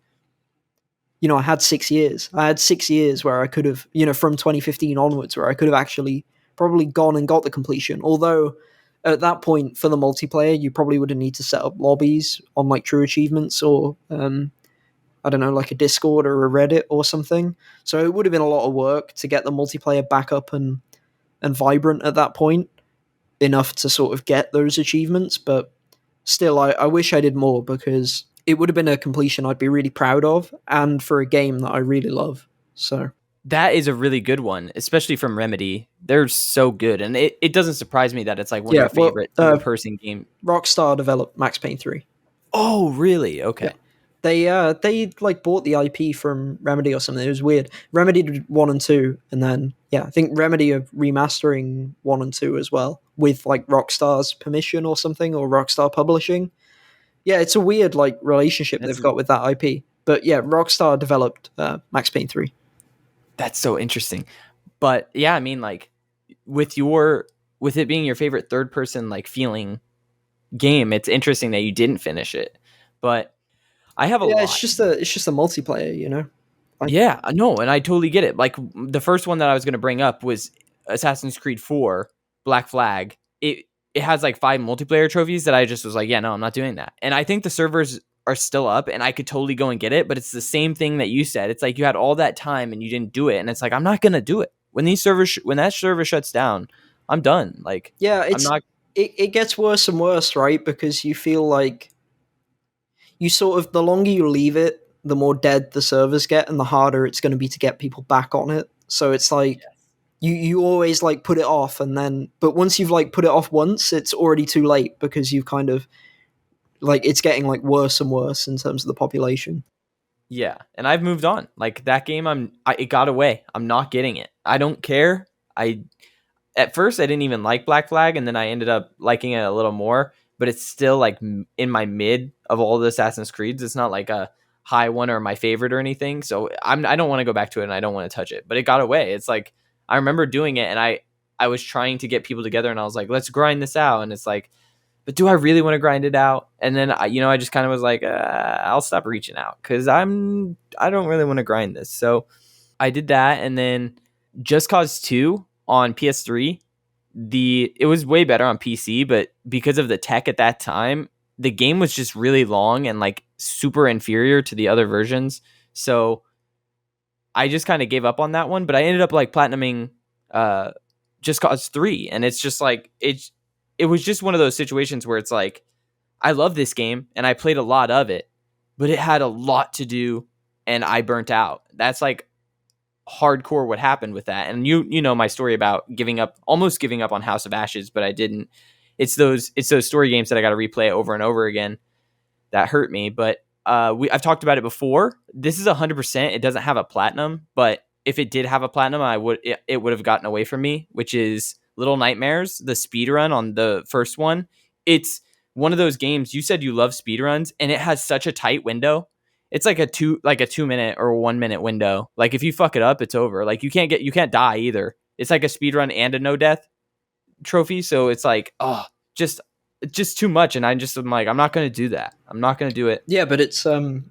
I had 6 years. I had 6 years where I could have, from 2015 onwards, where I could have actually probably gone and got the completion. Although at that point, for the multiplayer, you probably would have need to set up lobbies on like True Achievements or I don't know, like a Discord or a Reddit or something. So it would have been a lot of work to get the multiplayer back up and vibrant at that point, enough to sort of get those achievements. But still, I wish I did more, because it would have been a completion I'd be really proud of, and for a game that I really love. So That is a really good one, especially from Remedy. They're so good, and it doesn't surprise me that it's like one of yeah, your favorite third-person game. Rockstar developed Max Payne 3. Oh, really? Yeah. Okay. They like bought the IP from Remedy or something. It was weird. Remedy did 1 and 2, and then I think Remedy are remastering 1 and 2 as well, with like Rockstar's permission or something, or Rockstar Publishing. Yeah, it's a weird like relationship That's they've got with that IP. But yeah, Rockstar developed Max Payne 3. that's so interesting. But yeah, I mean, like with it being your favorite third-person like feeling game, it's interesting that you didn't finish it. But I have a Yeah, lot. it's just a multiplayer, Yeah, no, and I totally get it. Like the first one that I was going to bring up was Assassin's Creed 4, Black Flag. It has like 5 multiplayer trophies that I just was like, yeah, no, I'm not doing that. And I think the servers are still up and I could totally go and get it, but it's the same thing that you said. It's like you had all that time and you didn't do it, and it's like I'm not going to do it. When when that server shuts down, I'm done. Like Yeah, I'm not. it gets worse and worse, right? Because you feel like you sort of, the longer you leave it, the more dead the servers get, and the harder it's going to be to get people back on it. So it's like you always like put it off, and then but once you've like put it off once, it's already too late, because you've kind of like, it's getting like worse and worse in terms of the population. Yeah, and I've moved on. Like that game, it got away. I'm not getting it. I don't care. I At first I didn't even like Black Flag, and then I ended up liking it a little more. But it's still like in my mid of all the Assassin's Creeds. It's not like a high one or my favorite or anything. So I don't want to go back to it, and I don't want to touch it. But it got away. It's like I remember doing it, and I was trying to get people together, and I was like, let's grind this out. And it's like, but do I really want to grind it out? And then I just kind of was like, I'll stop reaching out because I don't really want to grind this. So I did that, and then Just Cause 2 on PS3. It was way better on PC, but because of the tech at that time, the game was just really long and like super inferior to the other versions. So I just kind of gave up on that one, but I ended up like platinuming Just Cause 3, and it's just like it was just one of those situations where it's like I love this game and I played a lot of it, but it had a lot to do and I burnt out. That's like hardcore what happened with that. And you know my story about almost giving up on House of Ashes, but I didn't. It's those story games that I got to replay over and over again that hurt me. But I've talked about it before. This is 100%. It doesn't have a platinum, but if it did have a platinum, it would have gotten away from me, which is Little Nightmares, the speedrun on the first one. It's one of those games. You said you love speedruns, and it has such a tight window. It's like a 2-minute or 1-minute window. Like if you fuck it up, it's over. Like you can't die either. It's like a speedrun and a no death trophy. So it's like, just too much. And I'm like, I'm not going to do that. I'm not going to do it. Yeah, but it's that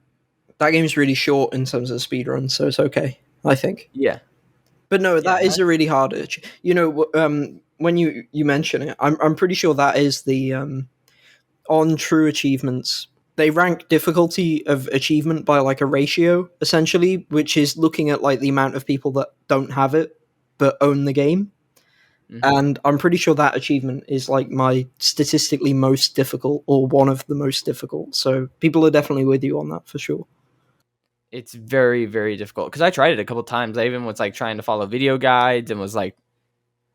game's really short in terms of speedrun, so it's okay, I think. Yeah. But no, that is a really hard urge. When you mention it, I'm pretty sure that is the on True Achievements. They rank difficulty of achievement by like a ratio, essentially, which is looking at like the amount of people that don't have it but own the game. Mm-hmm. And I'm pretty sure that achievement is like my statistically most difficult, or one of the most difficult. So people are definitely with you on that for sure. It's very, very difficult because I tried it a couple times. I even was like trying to follow video guides and was like,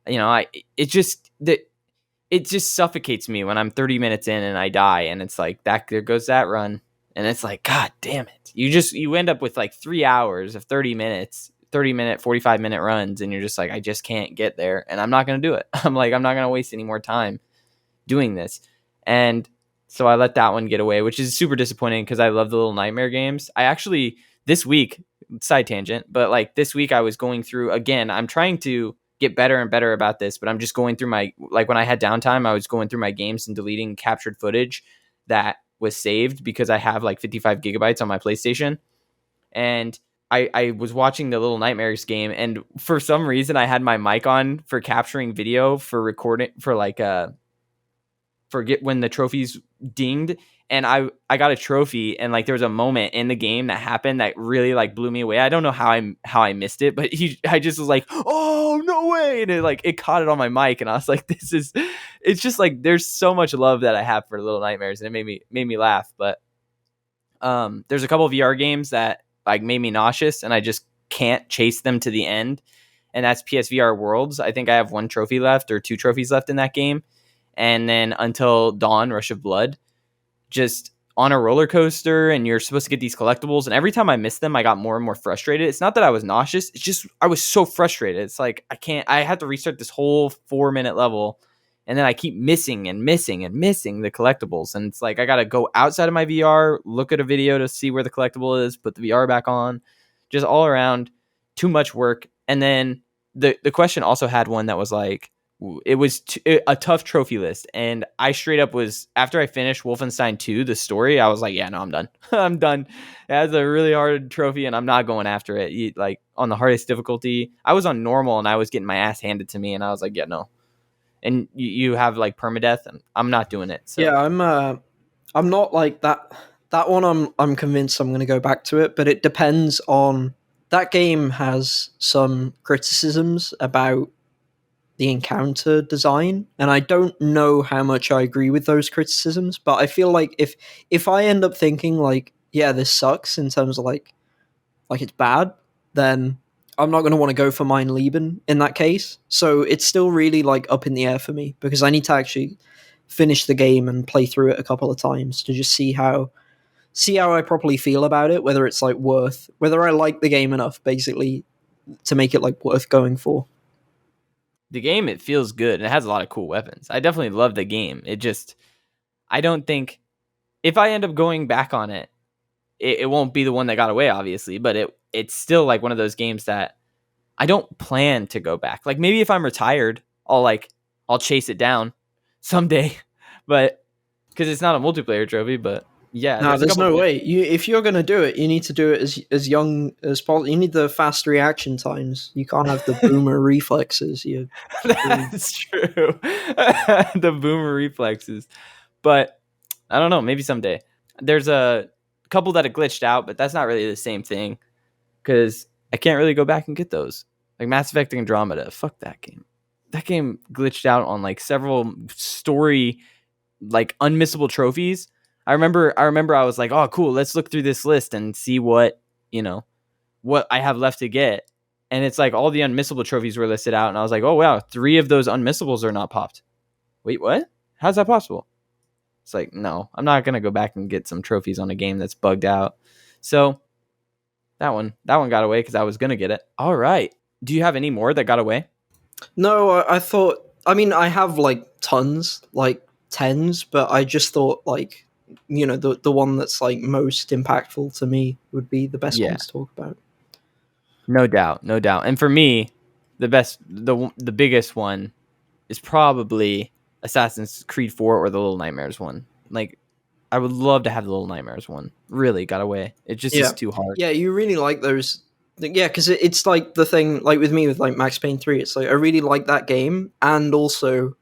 it just suffocates me when I'm 30 minutes in and I die, and it's like that. There goes that run, and it's like, God damn it! You end up with like 3 hours of 30-minute, 45-minute runs, and you're just like, I just can't get there, and I'm not gonna do it. I'm like, I'm not gonna waste any more time doing this, and so I let that one get away, which is super disappointing because I love the Little Nightmare games. I actually this week, side tangent, but like this week I was going through again. I'm trying to get better and better about this, but I'm just going through when I had downtime, I was going through my games and deleting captured footage that was saved because I have like 55 gigabytes on my PlayStation. And I was watching the Little Nightmares game, and for some reason I had my mic on for capturing video for recording for like forget when the trophies dinged, and I got a trophy, and like there was a moment in the game that happened that really like blew me away. I don't know how I missed it, but I just was like, oh no way, and it caught it on my mic, and I was like, it's just like there's so much love that I have for Little Nightmares, and it made me laugh. But there's a couple of VR games that like made me nauseous, and I just can't chase them to the end, and that's PSVR Worlds. I think I have one trophy left or two trophies left in that game, and then Until Dawn, Rush of Blood, just on a roller coaster, and you're supposed to get these collectibles, and every time I missed them I got more and more frustrated. It's not that I was nauseous, it's just I was so frustrated. It's like I had to restart this whole 4-minute level, and then I keep missing and missing and missing the collectibles, and it's like I gotta go outside of my VR, look at a video to see where the collectible is, put the VR back on. Just all around too much work. And then the question also had one that was like, it was a tough trophy list, and I straight up was, after I finished Wolfenstein 2 the story, I was like, yeah, no, I'm done. I'm done. It has a really hard trophy and I'm not going after it. Like on the hardest difficulty, I was on normal and I was getting my ass handed to me, and I was like, yeah, no. And you have like permadeath, and I'm not doing it. So Yeah, I'm not like that. That one, I'm convinced I'm going to go back to it, but it depends on. That game has some criticisms about the encounter design, and I don't know how much I agree with those criticisms, but I feel like if I end up thinking like, yeah, this sucks in terms of like it's bad, then I'm not going to want to go for Mein Leben in that case. So it's still really like up in the air for me, because I need to actually finish the game and play through it a couple of times to just see how I properly feel about it, whether it's like whether I like the game enough basically to make it like worth going for. the game, it feels good, and it has a lot of cool weapons. I definitely love the game. It just, I don't think, if I end up going back on it, it won't be the one that got away, obviously, but it's still like one of those games that I don't plan to go back. Like maybe if I'm retired, I'll chase it down someday, but because it's not a multiplayer trophy. But yeah, No, there's a there's couple no games. way. If you're going to do it, you need to do it as young as possible. You need the fast reaction times. You can't have the boomer reflexes. You That's true. The boomer reflexes, but I don't know. Maybe someday. There's a couple that have glitched out, but that's not really the same thing because I can't really go back and get those. Like Mass Effect Andromeda. Fuck that game. That game glitched out on like several story, like unmissable trophies. I remember I was like, oh cool, let's look through this list and see what, what I have left to get. And it's like all the unmissable trophies were listed out, and I was like, oh wow, 3 of those unmissables are not popped. Wait, what? How's that possible? It's like, no, I'm not gonna go back and get some trophies on a game that's bugged out. So that one got away because I was gonna get it. All right. Do you have any more that got away? No, I thought. I mean, I have like tons, like tens, but I just thought like, the one that's like most impactful to me would be the best one Yeah, to talk about. no doubt, no doubt. And for me, the biggest one is probably Assassin's Creed 4 or the Little Nightmares one. Like, I would love to have the Little Nightmares one. Really got away. It just Yeah, is too hard. yeah, you really like those. Yeah, because it's like the thing, like with me with like Max Payne 3. It's like I really like that game, and also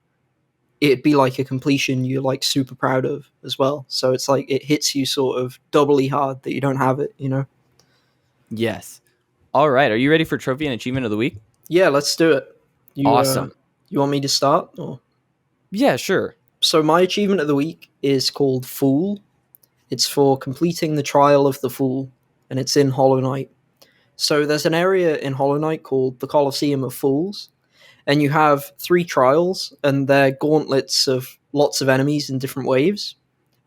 it'd be like a completion you're like super proud of as well. So it's like it hits you sort of doubly hard that you don't have it. Yes. All right. Are you ready for trophy and achievement of the week? Yeah, let's do it. Awesome. You want me to start? Or? Yeah, sure. So my achievement of the week is called Fool. It's for completing the Trial of the Fool, and it's in Hollow Knight. So there's an area in Hollow Knight called the Colosseum of Fools, and you have 3 trials, and they're gauntlets of lots of enemies in different waves.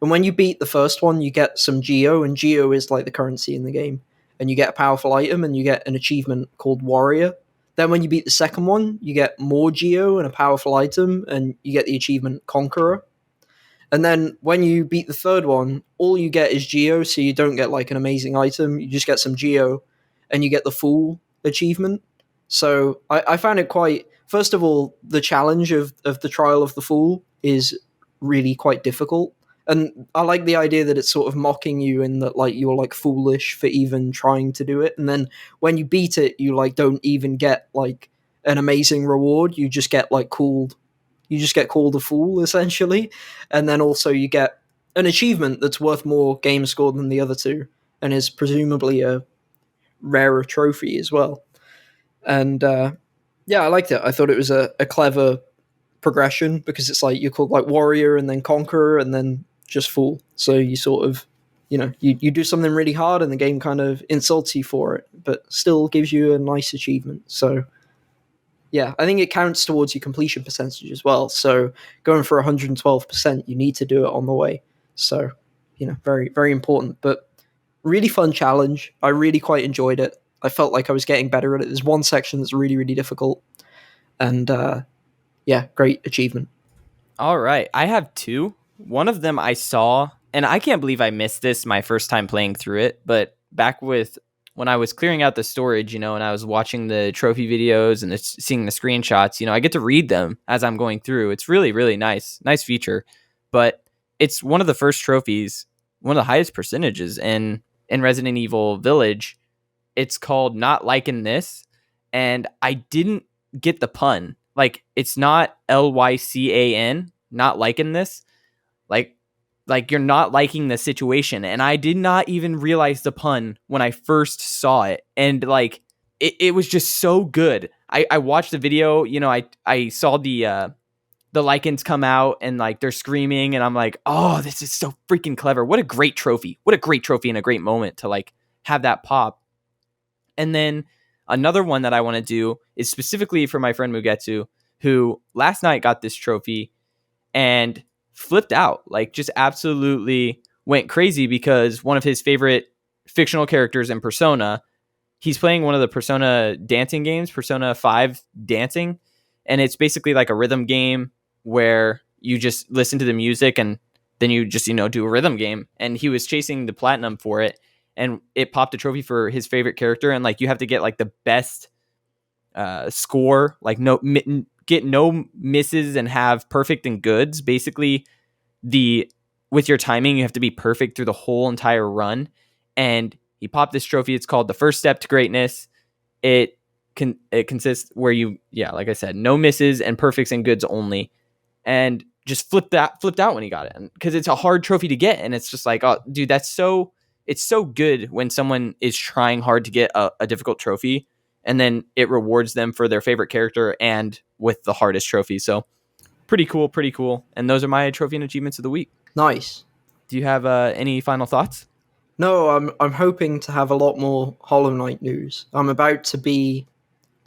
And when you beat the first one, you get some Geo, and Geo is like the currency in the game. And you get a powerful item, and you get an achievement called Warrior. Then when you beat the second one, you get more Geo and a powerful item, and you get the achievement Conqueror. And then when you beat the third one, all you get is Geo, so you don't get like an amazing item. You just get some Geo, and you get the Fool achievement. So I found it quite. First of all, the challenge of the Trial of the Fool is really quite difficult, And I like the idea that it's sort of mocking you in that like you're like foolish for even trying to do it, and then when you beat it, you like don't even get like an amazing reward. You just get like called, you just get called a fool essentially, and then also you get an achievement that's worth more game score than the other two, and is presumably a rarer trophy as well. And yeah, I liked it. I thought it was a clever progression because it's like you're called like warrior and then conqueror and then just fool. So you sort of, you do something really hard and the game kind of insults you for it, but still gives you a nice achievement. So yeah, I think it counts towards your completion percentage as well. So going for 112%, you need to do it on the way. So, very, very important, but really fun challenge. I really quite enjoyed it. I felt like I was getting better at it. There's one section that's really, really difficult. And yeah, great achievement. All right. I have two. One of them I saw, and I can't believe I missed this my first time playing through it, but back when I was clearing out the storage, and I was watching the trophy videos and seeing the screenshots, I get to read them as I'm going through. It's really, really nice. Nice feature. But it's one of the first trophies, one of the highest percentages in Resident Evil Village. It's called Not Liking This, and I didn't get the pun. Like, it's not LYCAN, not liking this. Like you're not liking the situation. And I did not even realize the pun when I first saw it. And like, it was just so good. I watched the video, I saw the lichens come out and like they're screaming and I'm like, oh, this is so freaking clever. What a great trophy. What a great trophy and a great moment to like have that pop. And then another one that I want to do is specifically for my friend Mugetsu, who last night got this trophy and flipped out, like just absolutely went crazy because one of his favorite fictional characters in Persona, he's playing one of the Persona dancing games, Persona 5 Dancing, and it's basically like a rhythm game where you just listen to the music and then you just, do a rhythm game. And he was chasing the platinum for it, and it popped a trophy for his favorite character, and like you have to get like the best score, like get no misses and have perfect and goods. Basically, with your timing, you have to be perfect through the whole entire run. And he popped this trophy. It's called The First Step to Greatness. It consists where you, like I said, no misses and perfects and goods only. And just flipped out when he got it, because it's a hard trophy to get. And it's just like, oh, dude, it's so good when someone is trying hard to get a difficult trophy, and then it rewards them for their favorite character and with the hardest trophy. So pretty cool. And those are my trophy and achievements of the week. Nice. Do you have any final thoughts? No, I'm hoping to have a lot more Hollow Knight news. I'm about to be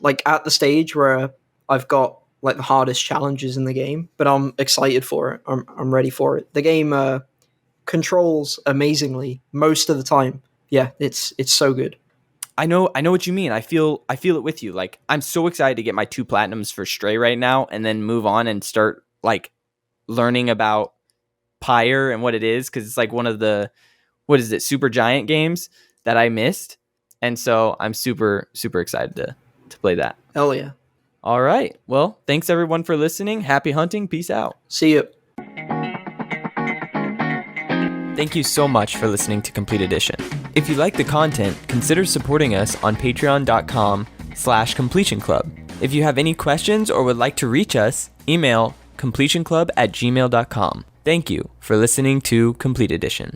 like at the stage where I've got like the hardest challenges in the game, but I'm excited for it. I'm ready for it. The game controls amazingly most of the time. Yeah, it's so good. I know what you mean. I feel it with you. Like, I'm so excited to get my 2 platinums for Stray right now and then move on and start like learning about Pyre and what it is, because it's like one of the, what is it, Super Giant games that I missed. And so I'm super, super excited to play that. Hell yeah. All right. Well, thanks everyone for listening. Happy hunting. Peace out. See you. Thank you so much for listening to Complete Edition. If you like the content, consider supporting us on patreon.com/completion club. If you have any questions or would like to reach us, email completionclub@gmail.com. Thank you for listening to Complete Edition.